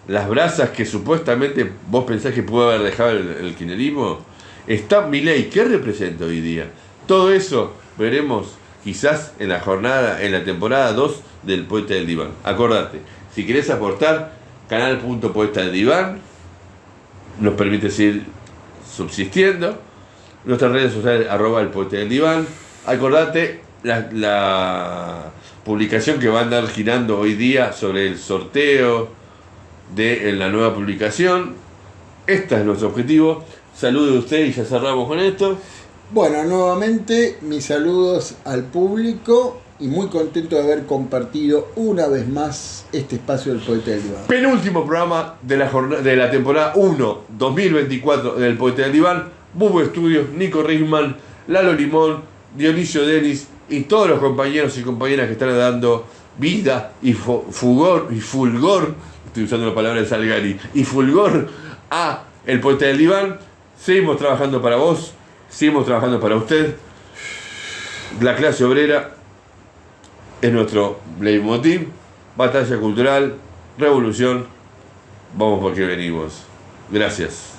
las brasas que supuestamente vos pensás que pudo haber dejado el kirchnerismo? ¿Está Milei? ¿Qué representa hoy día? Todo eso veremos quizás en la jornada, en la temporada 2 del Poeta del Diván. Acordate, si querés aportar, canal.poeta del diván, nos permite seguir subsistiendo. Nuestras redes sociales, @el Poeta del Diván. Acordate la publicación que va a andar girando hoy día sobre el sorteo de la nueva publicación. Este es nuestro objetivo. Saludos a usted y ya cerramos con esto. Bueno, nuevamente mis saludos al público y muy contento de haber compartido una vez más este espacio del Poeta del Diván. Penúltimo programa de la temporada 1 2024 del Poeta del Diván. Bubu Estudios, Nico Risman, Lalo Limón, Dionisio Denis y todos los compañeros y compañeras que están dando vida y fulgor, estoy usando la palabra de Salgari, y fulgor a el Poeta del Diván. Seguimos trabajando para vos. Seguimos trabajando para usted. La clase obrera es nuestro leitmotiv. Batalla cultural, revolución. Vamos porque venimos. Gracias.